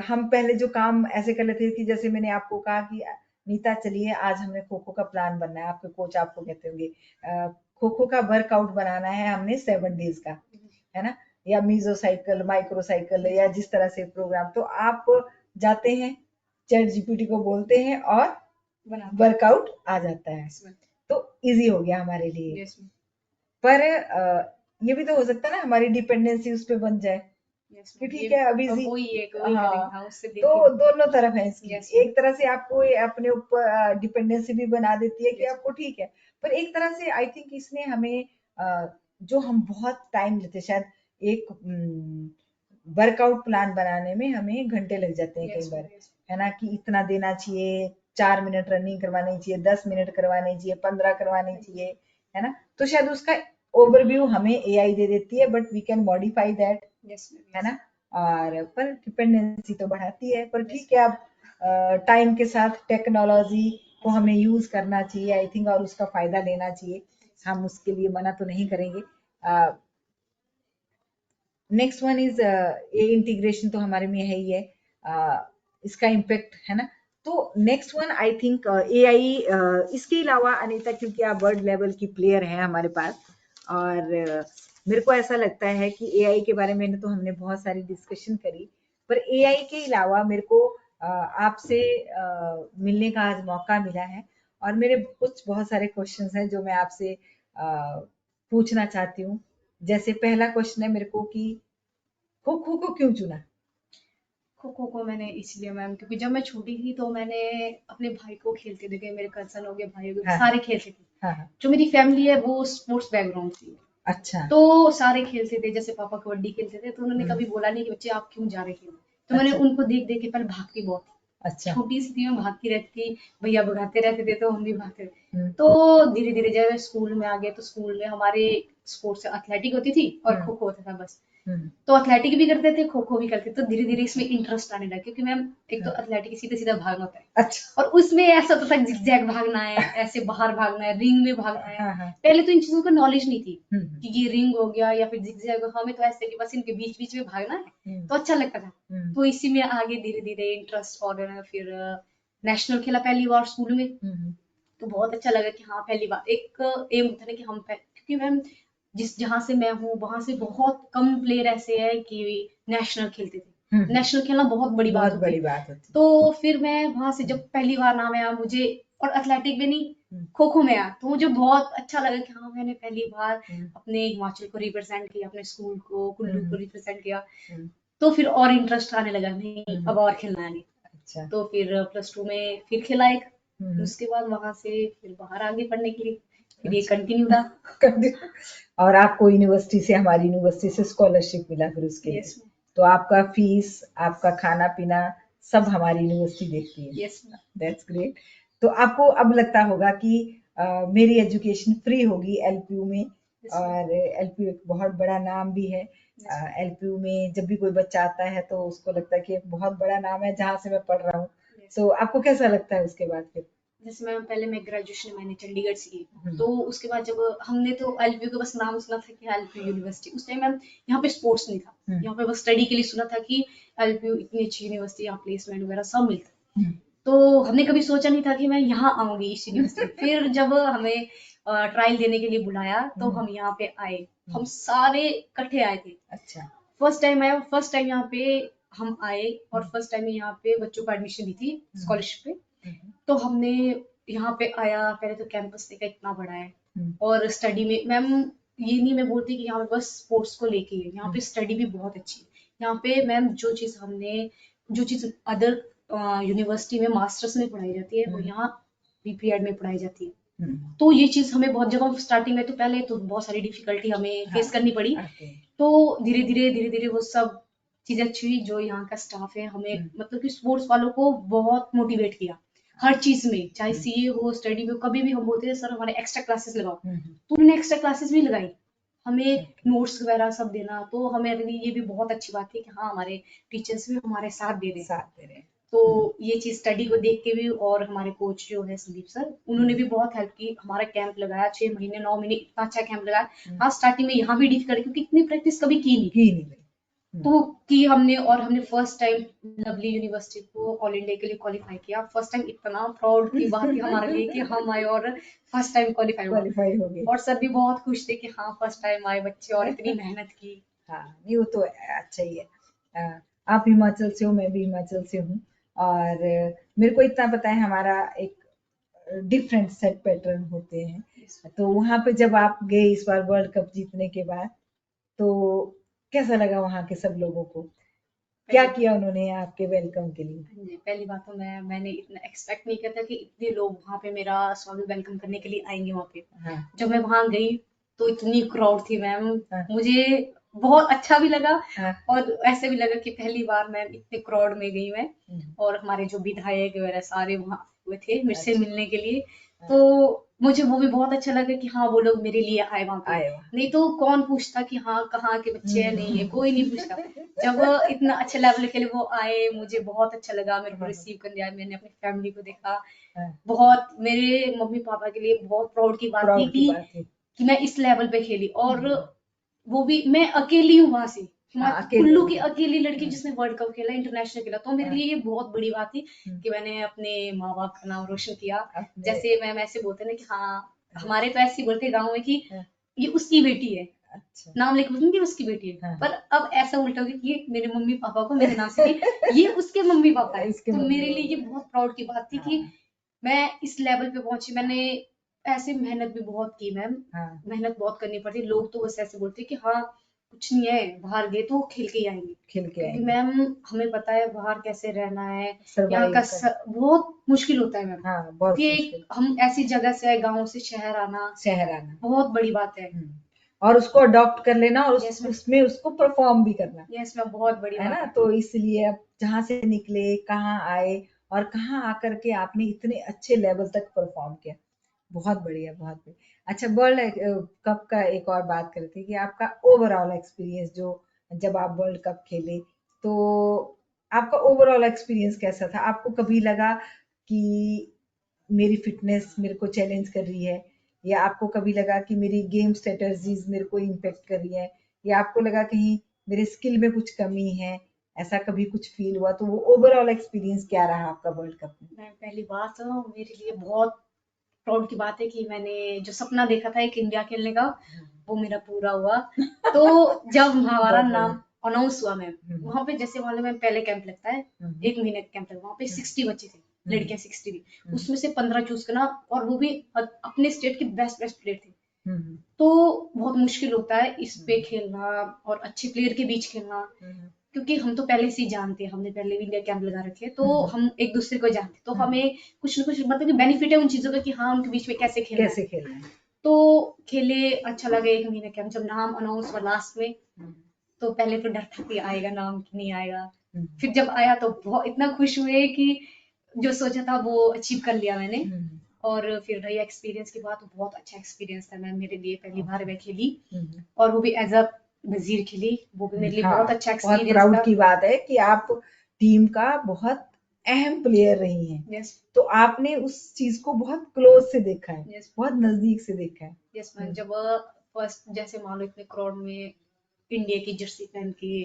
हम पहले जो काम ऐसे कर लेते थे कि जैसे मैंने आपको कहा कि नीता चलिए आज हमें खो खो का प्लान बनना है, आपके कोच आपको कहते होंगे खो खो का वर्कआउट बनाना है हमने 7 डेज का, है ना, या मीजो साइकिल, माइक्रो साइकिल, या जिस तरह से प्रोग्राम, तो आप जाते हैं, चैट GPT को बोलते हैं और वर्कआउट आ जाता है। तो इजी हो गया हमारे लिए। Yes ma'am. पर ये भी तो हो सकता है ना हमारी डिपेंडेंसी उस पे बन जाए यस कि मैम, ठीक ये है अभी अब वही एक वही हाँ, करेंगे, हाँ उससे देख तो के। दोनों तरफ है इसकी। Yes ma'am. एक तरह से आपको ये अपने ऊपर डिपेंडेंसी भी बना देती है कि यस आपको ठीक है, पर एक तरह से आई थिंक इसने हमें जो हम बहुत टाइम लेते हैं, शायद एक वर्कआउट प्लान बनाने में हमें घंटे लग जाते हैं कई यस बार, मैम। यस है ना, कि इतना देना चाहिए, 4 मिनट रनिंग करवानी चाहिए, 10 मिनट करवानी चाहिए, 15 करवानी चाहिए, है ना, तो शायद उसका ओवरव्यू हमें एआई दे देती है, but we can modify that, yes ma'am. है ना। और पर डिपेंडेंसी तो बढ़ाती है, पर यस ठीक है, अब टाइम के साथ टेक्नोलॉजी को हमें यूज करना चाहिए आई थिंक, और उसका फायदा लेना चाहिए, हम उसके लिए मना तो नहीं करेंगे। नेक्स्ट वन इज ये इंटीग्रेशन तो हमारे में है ही है, इसका इम्पेक्ट है ना। तो नेक्स्ट वन आई थिंक एआई, इसके अलावा अनीता, क्योंकि आप वर्ल्ड लेवल की प्लेयर हैं हमारे पास, और मेरे को ऐसा लगता है कि एआई के बारे में तो हमने बहुत सारी डिस्कशन करी, पर एआई के अलावा मेरे को आपसे मिलने का आज मौका मिला है, और मेरे कुछ बहुत सारे क्वेश्चंस हैं जो मैं आपसे पूछना चाहती हूँ। जैसे पहला क्वेश्चन है मेरे को कि खो खो को क्यों चुना? खो खो को मैंने इसलिए मैम, क्योंकि जब मैं छोटी थी तो मैंने अपने भाई को खेलते देखे, मेरे कजन हो गए, भाई हो गए, हाँ सारे खेलते थे। हाँ हाँ। जो मेरी फैमिली है वो स्पोर्ट्स बैकग्राउंड थी, अच्छा। तो सारे खेलते थे। जैसे पापा कबड्डी खेलते थे, तो उन्होंने कभी बोला नहीं कि बच्चे आप क्यों जा रहे खेलने। तो मैंने अच्छा उनको देख देख के पहले भागती बहुत थी, अच्छा। छोटी सी थी मैं, भागती रहती थी, भैया भगाते रहते थे तो हम भी भागते थे। हम्म तो धीरे धीरे जब स्कूल में आ गए तो स्कूल में हमारे स्पोर्ट्स एथलेटिक होती थी और हम्म खो खो होता था बस। हम्म। तो एथलेटिक भी करते थे, खो खो भी करते थे, तो धीरे धीरे इसमें इंटरेस्ट आने लगा, क्योंकि मैम एक तो हाँ, एथलेटिक सीधा सीधा भागना होता है, अच्छा। और उसमें ऐसा होता था जिगजैग भागना है, ऐसे बाहर भागना है, रिंग में भागना है। हाँ हाँ। पहले तो इन चीजों का नॉलेज नहीं थी हम्म कि ये रिंग हो गया या फिर जिगजैग, हमें तो ऐसे कि बस इनके बीच बीच में भागना है, हम्म तो अच्छा लगता था। हम्म तो इसी में आगे धीरे धीरे इंटरेस्ट, और फिर नेशनल खेला पहली बार स्कूल में, हम्म तो बहुत अच्छा लगा कि हाँ पहली बार एक एम होता है ना कि हम क्योंकि मैम जिस जहाँ से मैं हूँ वहां से बहुत कम प्लेयर ऐसे हैं कि नेशनल खेलते थे। हम्म। नेशनल खेलना बहुत बड़ी बात बहुत होती बड़ी है। बात होती तो फिर मैं वहां से जब पहली बार नाम आया मुझे, और एथलेटिक में नहीं, है। खो खो में आया, तो मुझे बहुत अच्छा लगा कि हाँ मैंने पहली बार हम्म अपने हिमाचल को रिप्रेजेंट किया, अपने स्कूल को, कुल्लू को हम्म रिप्रेजेंट किया। हम्म तो फिर और इंटरेस्ट आने लगा, नहीं हम्म। अब और खेलना है आगे। अच्छा। तो फिर प्लस टू में फिर खेला एक, हम्म। उसके बाद वहां से फिर बाहर आगे पढ़ने के लिए, फिर ये अच्छा। कंटिन्यू था। और आपको यूनिवर्सिटी से, हमारी यूनिवर्सिटी से स्कॉलरशिप मिला फिर उसके लिए, यस मैम। तो आपका फीस, आपका खाना पीना सब हमारी यूनिवर्सिटी देखती है। Yes ma'am. That's great. तो आपको अब लगता होगा कि मेरी एजुकेशन फ्री होगी एलपीयू में, यस मैम। और एलपीयू एक बहुत बड़ा नाम भी है। Yes ma'am. एलपीयू में जब भी कोई बच्चा आता है तो उसको लगता है कि एक बहुत बड़ा नाम है जहाँ से मैं पढ़ रहा हूँ, यस। तो आपको कैसा लगता है उसके बाद फिर? जैसे मैम पहले मैं ग्रेजुएशन मैंने चंडीगढ़ से की, हम्म तो उसके बाद जब हमने तो एलपीयू का बस नाम सुना था कि एलपीयू यूनिवर्सिटी, उस टाइम मैम यहाँ पे स्पोर्ट्स नहीं था, हम्म यहाँ पे बस स्टडी के लिए सुना था कि एलपीयू इतनी अच्छी यूनिवर्सिटी, यहाँ प्लेसमेंट वगैरह सब मिलता है। हम्म तो हमने कभी सोचा नहीं था कि मैं यहाँ आऊंगी इस यूनिवर्सिटी में। फिर जब हमें ट्रायल देने के लिए बुलाया तो हम्म हम यहाँ पे आए, हम हम्म। सारे इकट्ठे आए थे। अच्छा। फर्स्ट टाइम आया, फर्स्ट टाइम यहाँ पे हम आए, और हम्म फर्स्ट टाइम यहाँ पे बच्चों को एडमिशन दी थी हम्म स्कॉलरशिप पे। हम्म तो हमने यहाँ पे आया, पहले तो कैंपस देखा इतना बड़ा है, हम्म और स्टडी में मैम ये नहीं मैं बोलती कि यहाँ पे बस स्पोर्ट्स को लेके है, यहाँ हम्म पे स्टडी भी बहुत अच्छी है। यहाँ पे मैम जो चीज़ अदर यूनिवर्सिटी में मास्टर्स में पढ़ाई जाती है वो हम्म यहाँ बीपीएड में पढ़ाई जाती है। हम्म। तो ये चीज़ हमें बहुत, जब हम स्टार्टिंग में तो पहले तो बहुत सारी डिफिकल्टी हमें हाँ। फेस करनी पड़ी। ओके। तो धीरे धीरे वो सब चीजें अच्छी हुई, जो यहाँ का स्टाफ है हमें मतलब कि स्पोर्ट्स वालों को बहुत मोटिवेट किया हर चीज में, चाहे सीए हो, स्टडी हो, कभी भी हम बोलते थे सर हमारे एक्स्ट्रा क्लासेस लगाओ, तो उन्होंने एक्स्ट्रा क्लासेस भी लगाई, हमें नोट्स वगैरह सब देना। तो हमारे लिए ये भी बहुत अच्छी बात है कि हाँ हमारे टीचर्स भी हमारे साथ दे रहे हैं। साथ दे रहे हैं। तो ये चीज स्टडी को देख के भी, और हमारे कोच जो है संदीप सर, उन्होंने भी बहुत हेल्प की, हमारा कैंप लगाया 6 महीने 9 महीने, इतना अच्छा कैंप लगाया। हाँ स्टार्टिंग में यहाँ भी डिफिकल्ट, क्योंकि इतनी प्रैक्टिस कभी की नहीं, की नहीं भाई। तो की हमने, और हमने फर्स्ट टाइम लवली यूनिवर्सिटी को ऑल इंडिया के लिए क्वालिफाई किया। फर्स्ट टाइम इतना प्राउड की बात थी हमारे लिए कि हम आए और फर्स्ट टाइम क्वालिफाई हुआ, क्वालिफाई हो गए। और सर भी बहुत खुश थे कि हाँ फर्स्ट टाइम आए बच्चे और इतनी मेहनत की। हाँ नहीं वो तो अच्छा ही है। आप हिमाचल से हो, मैं भी हिमाचल से हूँ, और मेरे को इतना पता है हमारा एक डिफरेंट सेट पैटर्न होते हैं। Yes. तो वहां पे जब आप गए इस बार वर्ल्ड कप जीतने के बाद, तो कैसा लगा वहां के सब लोगों को? क्या पहली किया उन्होंने आपके वेलकम के लिए? जी, पहली बात तो मैंने इतना एक्सपेक्ट नहीं किया था कि इतने लोग वहां पे मेरा स्वागत वेलकम करने के लिए आएंगे वहां पे। हाँ जब मैं वहां गई तो इतनी क्राउड थी मैम, हाँ मुझे बहुत अच्छा भी लगा हाँ। और ऐसे भी लगा कि पहली बार मैं इतने क्राउड में गई मैं। हम्म, और हमारे जो विधायक वगैरह सारे वहाँ हुए थे मेरे से अच्छा। मिलने के लिए, हाँ, तो मुझे वो भी बहुत अच्छा लगा कि हाँ वो लोग मेरे लिए आए वहां पे। आए वहाँ। नहीं तो कौन पूछता कि हाँ कहाँ के बच्चे हैं, नहीं है, कोई नहीं पूछता। जब हम्म, इतना अच्छा लेवल के लिए वो आए, मुझे बहुत अच्छा लगा, मेरे को हाँ, रिसीव करने आए, मैंने अपनी फैमिली को देखा। हाँ, बहुत मेरे मम्मी पापा के लिए बहुत प्राउड की बात थी प्राउड की बात है। कि मैं इस लेवल पे खेली, और हम्म, वो भी मैं अकेली हूँ वहां से, हाँ, अकेले कुल्लू हो की गए। अकेली लड़की हाँ, जिसने वर्ल्ड कप खेला, इंटरनेशनल खेला, तो मेरे हाँ, लिए ये बहुत बड़ी बात थी हम्म, कि मैंने अपने माँ बाप का नाम रोशन किया। अपने। जैसे मैम ऐसे बोलते हैं ना कि हाँ, हाँ, हमारे तो ऐसे ही बोलते हैं गाँव में कि हाँ, ये उसकी बेटी है, अच्छा। नाम लेके बोलते हैं कि उसकी बेटी है, हाँ, पर अब ऐसा उल्टा हो गया कि ये मेरे मम्मी पापा को मेरे नाम से कि ये उसके मम्मी पापा है। इसके तो मम्मी मेरे लिए ये पापा। बहुत प्राउड की बात थी कि हाँ मैं इस लेवल पे पहुंची। मैंने ऐसे मेहनत भी बहुत की मैम, हाँ, मेहनत बहुत करनी पड़ती। लोग तो बस ऐसे बोलते हैं कि हाँ कुछ नहीं है, बाहर गए तो खेल के ही आएंगे, खेल के क्योंकि आएंगे। मैम हमें पता है बाहर कैसे रहना है, यहाँ सरवाइव का कर। बहुत मुश्किल होता है मैम, हाँ, बहुत क्योंकि मुश्किल। हम ऐसी जगह से आए, गाँव से शहर आना शहर आना। बहुत बड़ी बात है। और उसको अडॉप्ट कर लेना और यस मैम, उसमें उसको परफॉर्म भी करना, यस मैम, बहुत बड़ी है बात ना? है। तो इसलिए अब जहाँ से निकले, कहाँ आए और कहाँ आकर के आपने इतने अच्छे लेवल तक परफॉर्म किया, बहुत बढ़िया, बहुत बढ़िया। अच्छा, वर्ल्ड कप का एक और बात करते हैं कि आपका ओवरऑल एक्सपीरियंस, जो जब आप वर्ल्ड कप खेले, तो आपका ओवरऑल एक्सपीरियंस कैसा था? आपको कभी लगा कि मेरी फिटनेस मेरे को चैलेंज कर रही है, या आपको कभी लगा कि मेरी गेम स्ट्रेटजीज मेरे को इम्पेक्ट कर रही है, या आपको लगा कहीं मेरे स्किल में कुछ कमी है, ऐसा कभी कुछ फील हुआ? तो वो ओवरऑल एक्सपीरियंस क्या रहा आपका वर्ल्ड कप में? मैं पहली बात तो मेरे लिए बहुत प्राउड की बात है कि मैंने जो सपना देखा था एक इंडिया खेलने का, वो मेरा पूरा हुआ। तो जब हमारा बहुत नाम बढ़िया। अनाउंस हुआ मैम, हम्म, वहां पे जैसे मान लो मैम पहले कैंप लगता है, हम्म, 1 महीने का कैंप लगता है, वहां पे 60 बच्चे थे, लड़कियां 60 भी, हम्म, उसमें से 15 चूज करना, और वो भी अपने स्टेट के बेस्ट बेस्ट प्लेयर थे। हम्म, तो बहुत मुश्किल होता है इस पे हम्म, खेलना और अच्छे प्लेयर के बीच खेलना, हम्म, क्योंकि हम तो पहले से ही जानते हैं, हमने पहले भी इंडिया कैंप लगा रखे हैं, तो हम्म, हम एक दूसरे को जानते हैं, तो हम्म, हमें कुछ ना कुछ मतलब कि बेनिफिट है उन चीजों का कि हाँ उनके बीच में कैसे खेलना है। कैसे खेलना है? तो खेले, अच्छा लगा 1 महीने कैंप। जब नाम अनाउंस हुआ लास्ट में, हम्म, तो पहले तो डर था कि आएगा नाम कि नहीं आएगा, हम्म, फिर जब आया तो बहुत इतना खुश हुए कि जो सोचा था वो अचीव कर लिया मैंने। हम्म, और फिर रही एक्सपीरियंस की बात, तो बहुत अच्छा एक्सपीरियंस था मैम मेरे लिए, पहली बार ओके, मैं खेली, हम्म, और वो भी एज अ वजीर खेली, वो भी मेरे लिए हाँ, बहुत अच्छा बहुत एक्सपीरियंस प्राउड था। की बात है कि आप टीम का बहुत अहम प्लेयर रही हैं। यस, तो आपने उस चीज को बहुत क्लोज से देखा है, यस, बहुत नजदीक से देखा है। Yes ma'am. जब फर्स्ट जैसे मान लो इतने क्राउड में इंडिया की जर्सी पहन के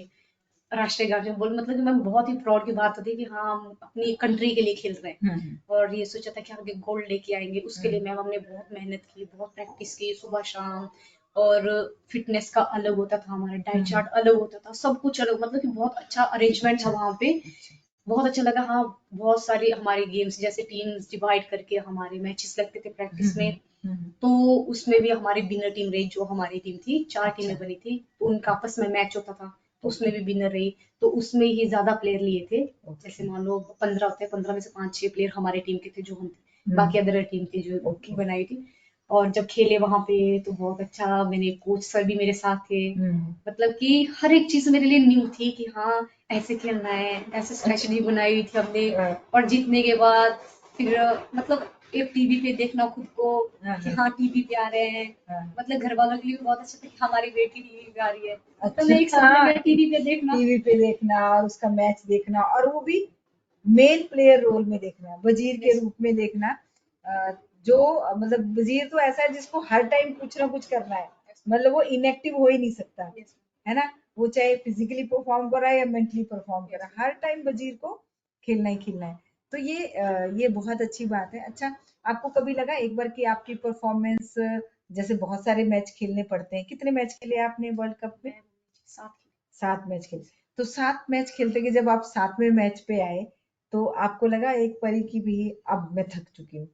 राष्ट्रीय गान बोल, मतलब कि मैम बहुत ही प्राउड की बात होती है कि हाँ हम अपनी कंट्री के लिए खेल रहे हैं, हम्म, और ये सोचा था कि आगे गोल्ड लेके आएंगे। उसके लिए हम्म, मैम हमने बहुत मेहनत की, बहुत प्रैक्टिस की, सुबह शाम, और फिटनेस का अलग होता था, हमारा डाइट हम्म, चार्ट अलग होता था, सब कुछ अलग, मतलब कि बहुत अच्छा अरेंजमेंट था अच्छा, वहाँ पे। अच्छा, बहुत अच्छा लगा। हाँ, बहुत सारी हमारी गेम्स जैसे टीम्स डिवाइड करके हमारे मैचेस लगते थे हम्म, प्रैक्टिस में, हम्म, तो उसमें भी हमारी विनर टीम रही, जो हमारी टीम थी, 4 टीमें अच्छा, बनी थी, तो उनका ओके, आपस में मैच होता था, तो उसमें ओके, भी विनर रही। तो उसमें ही ज्यादा प्लेयर लिए थे, ओके, जैसे मान लो 15 होते हैं, 15 में से 5-6 प्लेयर हमारी टीम के थे, जो हम थे, हम्म, बाकी अदर टीम थी जो ओके, बनाई थी। और जब खेले वहां पे तो बहुत अच्छा, मेरे कोच सर भी मेरे साथ थे, हम्म, मतलब कि हर एक चीज मेरे लिए न्यू थी कि हाँ ऐसे खेलना है, ऐसे स्ट्रेटजी बनाई हुई थी हमने। हाँ, और जीतने के बाद फिर मतलब एक टीवी पे देखना खुद को हाँ, कि हाँ, हाँ टीवी पे आ रहे हैं, हाँ, मतलब घर वालों के लिए भी बहुत अच्छा था कि हमारी बेटी टीवी पे आ रही है, मतलब अच्छा, मैं एक सपने हाँ, में टीवी पे देखना। टीवी पे देखना और उसका मैच देखना, और वो भी मेन प्लेयर रोल में देखना, वजीर के यस, रूप में देखना। जो मतलब वजीर तो ऐसा है जिसको हर टाइम कुछ ना कुछ करना है, मतलब वो इनएक्टिव हो ही नहीं सकता, यस, है ना? वो चाहे फिजिकली परफॉर्म कर रहा है या मेंटली परफॉर्म कर रहा यस, है, हर टाइम वजीर को खेलना ही खेलना है। तो ये बहुत अच्छी बात है। अच्छा, आपको कभी लगा एक बार कि आपकी परफॉर्मेंस, जैसे बहुत सारे मैच खेलने पड़ते हैं, कितने मैच खेले आपने वर्ल्ड कप में? मैं साथ ही। 7 मैच खेले। तो 7 मैच खेलते कि जब आप 7वें मैच पे आए, तो आपको लगा एक परी की भी अब मैं थक चुकी हूँ,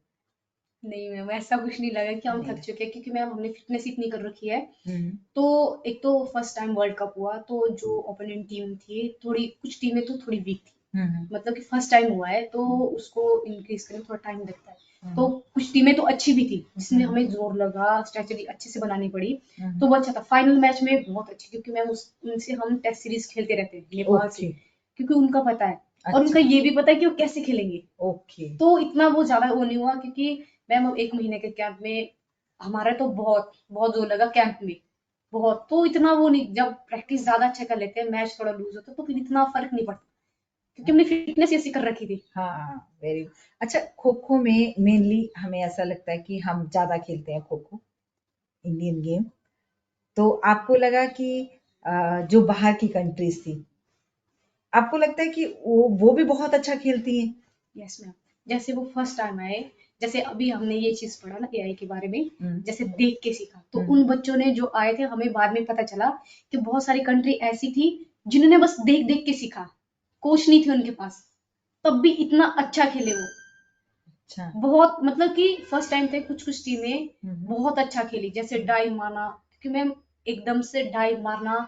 नहीं मैम, ऐसा कुछ नहीं लगा कि हम नहीं थक चुके हैं, क्योंकि मैम हमने फिटनेस इतनी कर रखी है। हम्म तो एक तो फर्स्ट टाइम वर्ल्ड कप हुआ, तो जो ओपोनेंट टीम थी, थोड़ी कुछ टीमें तो थोड़ी वीक थी, हम्म मतलब कि फर्स्ट टाइम हुआ है तो उसको इंक्रीज करने में थोड़ा टाइम लगता है। तो हम्म कुछ टीमें तो अच्छी भी थी, जिसमें हम्म हमें जोर लगा, स्ट्रेटेजी अच्छे से बनानी पड़ी, हम्म तो वो अच्छा था। फाइनल मैच में बहुत अच्छी, क्योंकि मैम उस उनसे हम टेस्ट सीरीज खेलते रहते हैं नेपाल से, ओके क्योंकि उनका पता है और उनका अच्छा ये भी पता है कि वो कैसे खेलेंगे। ओके तो इतना वो ज्यादा वो नहीं हुआ, क्योंकि मैम अब 1 महीने के कैंप में हमारा तो बहुत बहुत जोर लगा कैंप में, बहुत। तो इतना वो नहीं, जब प्रैक्टिस ज्यादा अच्छा कर लेते हैं, मैच थोड़ा लूज होता है, तो फिर इतना फर्क नहीं पड़ता, क्योंकि हमने फिटनेस ऐसी कर रखी थी। हाँ वेरी अच्छा। खो खो में मेनली हमें ऐसा लगता है कि हम ज्यादा खेलते हैं खो खो, इंडियन गेम। तो आपको लगा कि जो बाहर की कंट्रीज थी, आपको लगता है कि वो भी बहुत अच्छा खेलती हैं? यस मैम, जैसे वो फर्स्ट टाइम आए, जैसे अभी हमने ये चीज पढ़ा ना एआई के बारे में, जैसे देख के सीखा, तो हम्म उन बच्चों ने जो आए थे, हमें बाद में पता चला कि बहुत सारी कंट्री ऐसी थी जिन्होंने बस देख देख के सीखा, कोच नहीं थे उनके पास, तब भी इतना अच्छा खेले वो। अच्छा बहुत, मतलब कि फर्स्ट टाइम थे, कुछ कुछ टीमें हम्म बहुत अच्छा खेली, जैसे डाइव मारना, क्योंकि मैम एकदम से डाइव मारना,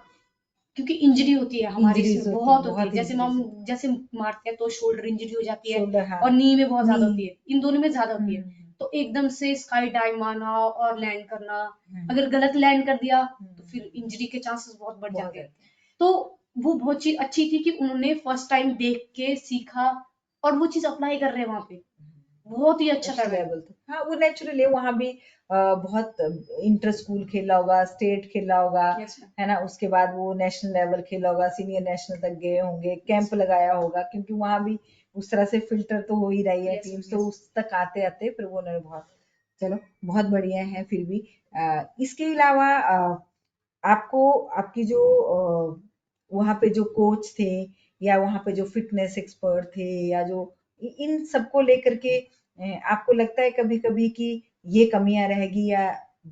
क्योंकि इंजरी होती है हमारी इंजरीज इसमें, होती है, बहुत होती है। बहुत जैसे हम इंजरीज। जैसे मारते हैं तो शोल्डर इंजरी हो जाती है, शोल्डर हाँ और नी में बहुत नी ज्यादा होती है, इन दोनों में ज्यादा होती है। हम्म तो एकदम से स्काई डाइव मारना और लैंड करना, हम्म अगर गलत लैंड कर दिया तो फिर हम्म, इंजरी के चांसेस बहुत बढ़ बहुत जाते हैं। रहते हैं। तो वो बहुत चीज अच्छी थी कि उन्होंने फर्स्ट टाइम देख के सीखा, और वो चीज अप्लाई कर रहे हैं वहां पे, बहुत ही अच्छा उस था मैम। लेवल तक हाँ, वो नेचुरली है। वहां भी बहुत इंटर स्कूल खेला होगा, स्टेट खेला होगा, यस मैम। है ना। उसके बाद वो नेशनल लेवल खेला होगा, सीनियर नेशनल तक गए होंगे, यस कैंप लगाया होगा, क्योंकि वहां भी उस तरह से फिल्टर तो हो ही रही है यस टीम्स, मैम। तो यस उस तक आते आते फिर वो उन्होंने बहुत चलो बहुत बढ़िया है। फिर भी इसके अलावा आपको आपकी जो वहाँ पे जो कोच थे, या वहाँ पे जो फिटनेस एक्सपर्ट थे, या जो इन सबको लेकर के आपको लगता है कभी कभी कि ये कमियां रहेगी, या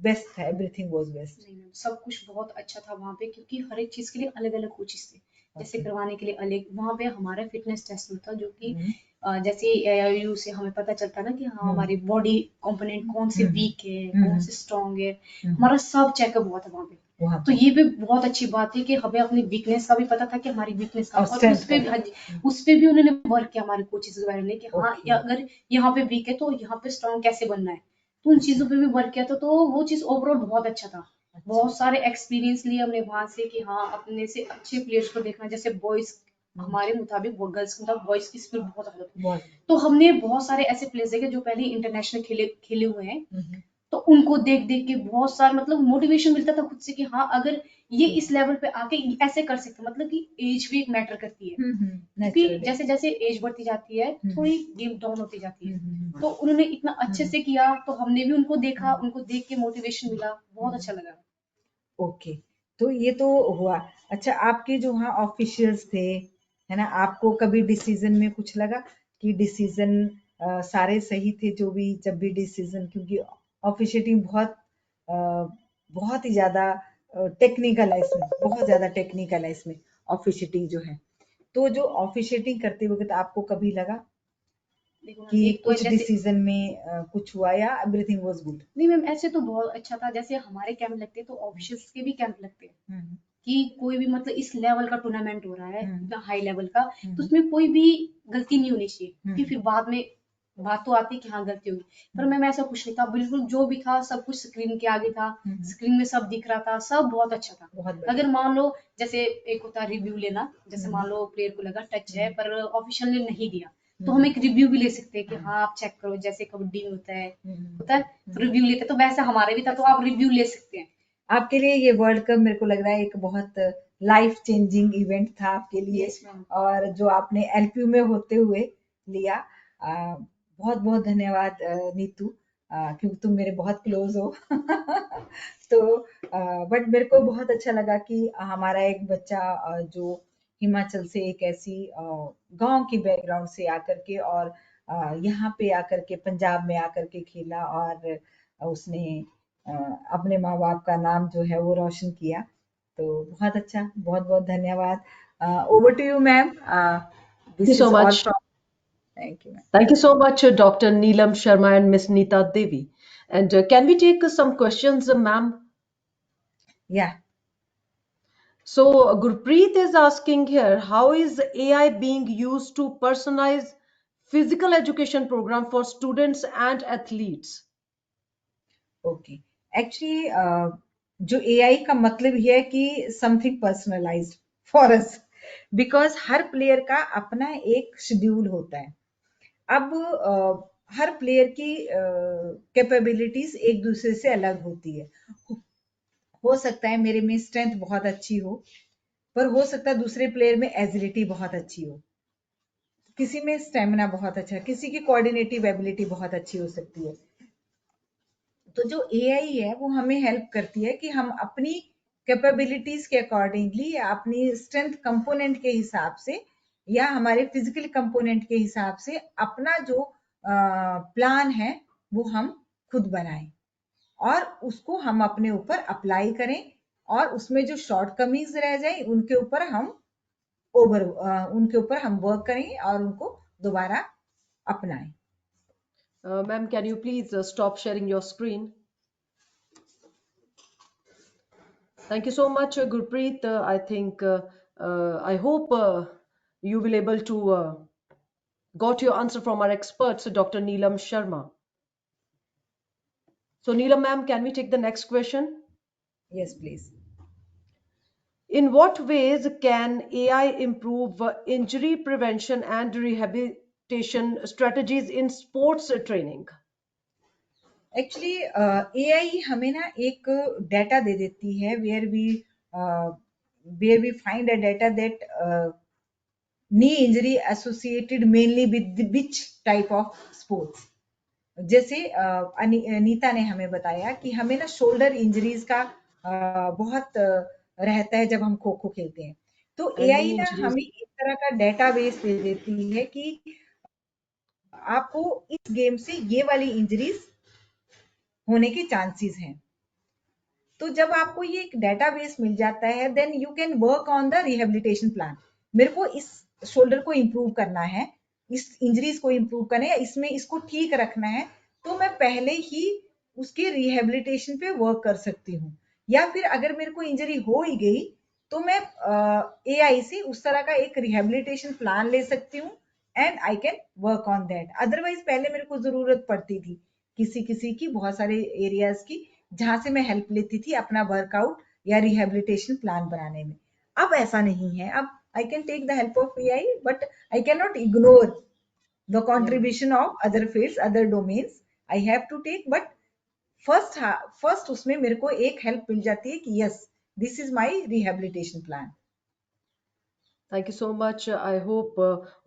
बेस्ट है, एवरीथिंग वाज बेस्ट? नहीं मैम, सब कुछ बहुत अच्छा था वहाँ पे, क्योंकि हर एक चीज के लिए अलग अलग कोचेस थे, जैसे ओके करवाने के लिए अलग। वहाँ पे हमारा फिटनेस टेस्ट होता, जो कि हम्म जैसे एआईयू से हमें पता चलता ना कि हाँ हम्म हमारी बॉडी कंपोनेंट कौन से हम्म वीक है, कौन हम्म से स्ट्रांग है, हम्म हमारा सब चेकअप हुआ था वहाँ पे। वहाँ तो पे ये भी बहुत अच्छी बात है कि हमें अपनी वीकनेस का भी पता था कि हमारी वीकनेस का, और और स्ट्रेंथ उस का पे भी, भी हाँ जी, उस पे भी उन्होंने वर्क किया हमारे कोचेस वगैरह ने, कि हाँ ओके अगर यहाँ पे वीक है तो यहाँ पे स्ट्रांग कैसे बनना है, तो उन अच्छा चीजों पे भी वर्क किया था। तो वो चीज ओवरऑल बहुत अच्छा था। अच्छा बहुत सारे एक्सपीरियंस लिए हमने वहां से, कि हाँ अपने से अच्छे प्लेयर्स को देखना, जैसे बॉयज, हम्म, हमारे मुताबिक वो गर्ल्स के मुताबिक बॉयज की स्पीड बहुत ज्यादा थी। बहुत तो हमने बहुत सारे ऐसे प्लेयर्स देखे जो पहले इंटरनेशनल खेले खेले हुए हैं, हम्म तो उनको देख देख के बहुत सारा मतलब मोटिवेशन मिलता था खुद से, कि हाँ अगर ये इस लेवल पे आके ऐसे कर सकते हैं, मतलब कि एज भी एक मैटर करती है, क्योंकि नेचुरली जैसे जैसे एज बढ़ती जाती है, हम्म थोड़ी गेम डाउन होती जाती है। हम्म तो उन्होंने इतना अच्छे हम्म से किया, तो हमने भी उनको देखा, हम्म उनको देख के मोटिवेशन मिला, बहुत हम्म अच्छा लगा। ओके। तो ये तो हुआ। अच्छा, आपके जो वहाँ ऑफिशियल्स थे, है ना, आपको कभी डिसीजन में कुछ लगा कि डिसीजन सारे सही थे, जो भी जब भी डिसीजन, क्योंकि ऑफिशिएटिंग बहुत अ, बहुत ही ज्यादा टेक्निकल है इसमें, बहुत ज्यादा टेक्निकल है इसमें ऑफिशिएटिंग जो है। तो जो ऑफिशिएटिंग करते वक्त आपको कभी लगा देखो मैम, कि एक तो कुछ जैसे, डिसीजन में कुछ हुआ, या एवरीथिंग वाज गुड? नहीं मैम ऐसे तो बहुत अच्छा था, जैसे हमारे कैंप लगते हैं तो ऑफिशियल्स के भी कैंप लगते हैं, हम्म कि कोई भी मतलब इस लेवल का टूर्नामेंट हो रहा है, हम्म इतना हाई लेवल का, तो हम्म उसमें कोई भी गलती नहीं होनी चाहिए, क्योंकि हम्म फिर बाद में बात तो आती है कि हाँ गलती होगी। पर मैम ऐसा कुछ नहीं था, बिल्कुल जो भी था सब कुछ स्क्रीन के आगे था, हम्म, स्क्रीन में सब दिख रहा था, सब बहुत अच्छा था। बहुत बढ़िया अगर मान लो, जैसे एक होता है रिव्यू लेना, जैसे हम्म मान लो प्लेयर को लगा टच है हम्म पर ऑफिशियल ने नहीं दिया, तो हम हम्म एक रिव्यू भी ले सकते हैं कि हाँ आप चेक करो, जैसे कबड्डी में होता है तो हम्म। रिव्यू लेते हैं, तो वैसे हमारे भी था, तो आप रिव्यू ले सकते हैं। आपके लिए ये वर्ल्ड कप मेरे को लग रहा है एक बहुत लाइफ चेंजिंग इवेंट था आपके लिए, यस मैम। और जो आपने एलपीयू में होते हुए लिया। बहुत बहुत धन्यवाद नीतू, क्योंकि तुम मेरे बहुत क्लोज हो। तो बट मेरे को बहुत अच्छा लगा कि हमारा एक बच्चा जो हिमाचल से एक ऐसी गांव की बैकग्राउंड से आकर के, और यहाँ पे आकर के पंजाब में आकर के खेला, और उसने अ, अपने माँ बाप का नाम जो है वो रोशन किया। तो बहुत अच्छा, बहुत बहुत धन्यवाद। Over to you ma'am, Thank you this so is all much. From Thank you, ma'am. Thank you so much, Dr. Neelam Sharma and Miss Neeta Devi. And can we take some questions, ma'am? Yeah. So Gurpreet is asking here, how is AI being used to personalize physical education program for students and athletes? Okay actually जो AI का मतलब ये है कि something personalised for us, because her player का अपना एक schedule होता है। अब हर प्लेयर की कैपेबिलिटीज एक दूसरे से अलग होती है। हो सकता है मेरे में स्ट्रेंथ बहुत अच्छी हो, पर हो सकता है दूसरे प्लेयर में एजिलिटी बहुत अच्छी हो, किसी में स्टेमिना बहुत अच्छा है, किसी की कोऑर्डिनेटिव एबिलिटी बहुत अच्छी हो सकती है। तो जो एआई है वो हमें हेल्प करती है कि हम अपनी कैपेबिलिटीज के अकॉर्डिंगली या अपनी स्ट्रेंथ कंपोनेंट के हिसाब से या हमारे फिजिकल कंपोनेंट के हिसाब से अपना जो प्लान है वो हम खुद बनाएं और उसको हम अपने ऊपर अप्लाई करें और उसमें जो शॉर्ट कमीज रह जाए उनके ऊपर हम वर्क करें और उनको दोबारा अपनाएं। Ma'am, can you please stop sharing your screen? Thank you so much, Gurpreet. I hope you will able to got your answer from our experts, Dr. Neelam Sharma. So Neelam ma'am, can we take the next question? Yes please. In what ways can AI improve injury prevention and rehabilitation strategies in sports training? Actually AI हमें ना एक data दे देती है where we find a data that knee injury associated mainly with which type of sports. जैसे नीता ने हमें बताया कि हमें ना शोल्डर इंजरीज का बहुत रहता है जब हम खो खो खेलते हैं। तो And एआई knee ना injuries. हमें इस तरह का डेटाबेस दे देती है कि आपको इस गेम से ये वाली इंजरीज होने के चांसेस हैं। तो जब आपको ये एक डेटाबेस मिल जाता है then you can work on the rehabilitation plan. मेरे को इस शोल्डर को इम्प्रूव करना है, इस इंजरीज को इम्प्रूव करना है, इसमें इसको ठीक रखना है, तो मैं पहले ही उसके रिहेबिलिटेशन पे वर्क कर सकती हूँ। या फिर अगर मेरे को इंजरी हो ही गई तो मैं एआई से उस तरह का एक रिहेबिलिटेशन प्लान ले सकती हूँ and I can work on that. Otherwise पहले मेरे को जरूरत पड़ती थी किसी किसी की बहुत सारे एरियाज की जहां से मैं हेल्प लेती थी अपना वर्कआउट या रिहेबिलिटेशन प्लान बनाने में। अब ऐसा नहीं है, अब I can take the help of AI but I can not ignore the Yeah. Contribution of other fields other domains. I have to take but first first उसमें मेरे को एक हेल्प मिल जाती है कि yes this is my rehabilitation plan. Thank you so much. I hope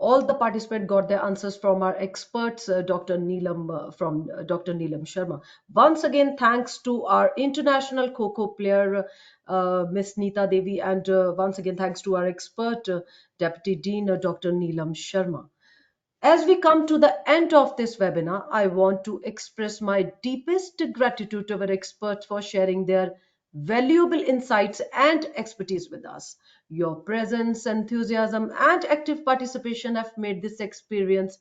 all the participants got their answers from our experts, Dr. Neelam from Dr. Neelam Sharma. Once again, thanks to our international Kho player, Miss Neeta Devi, and once again, thanks to our expert, Deputy Dean, Dr. Neelam Sharma. As we come to the end of this webinar, I want to express my deepest gratitude to our experts for sharing their valuable insights and expertise with us. Your presence, enthusiasm, and active participation have made this experience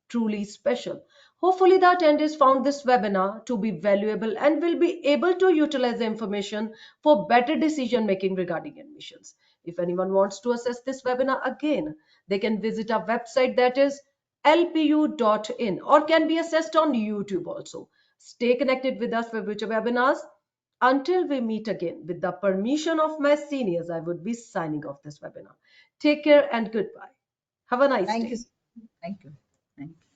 truly special. Hopefully, the attendees found this webinar to be valuable and will be able to utilize the information for better decision making regarding admissions. If anyone wants to access this webinar again, they can visit our website, that is lpu.in, or can be accessed on YouTube also. Stay connected with us for future webinars. Until we meet again, with the permission of my seniors, I would be signing off this webinar. Take care and goodbye. Have a nice thank you. day. Thank you. Thank you.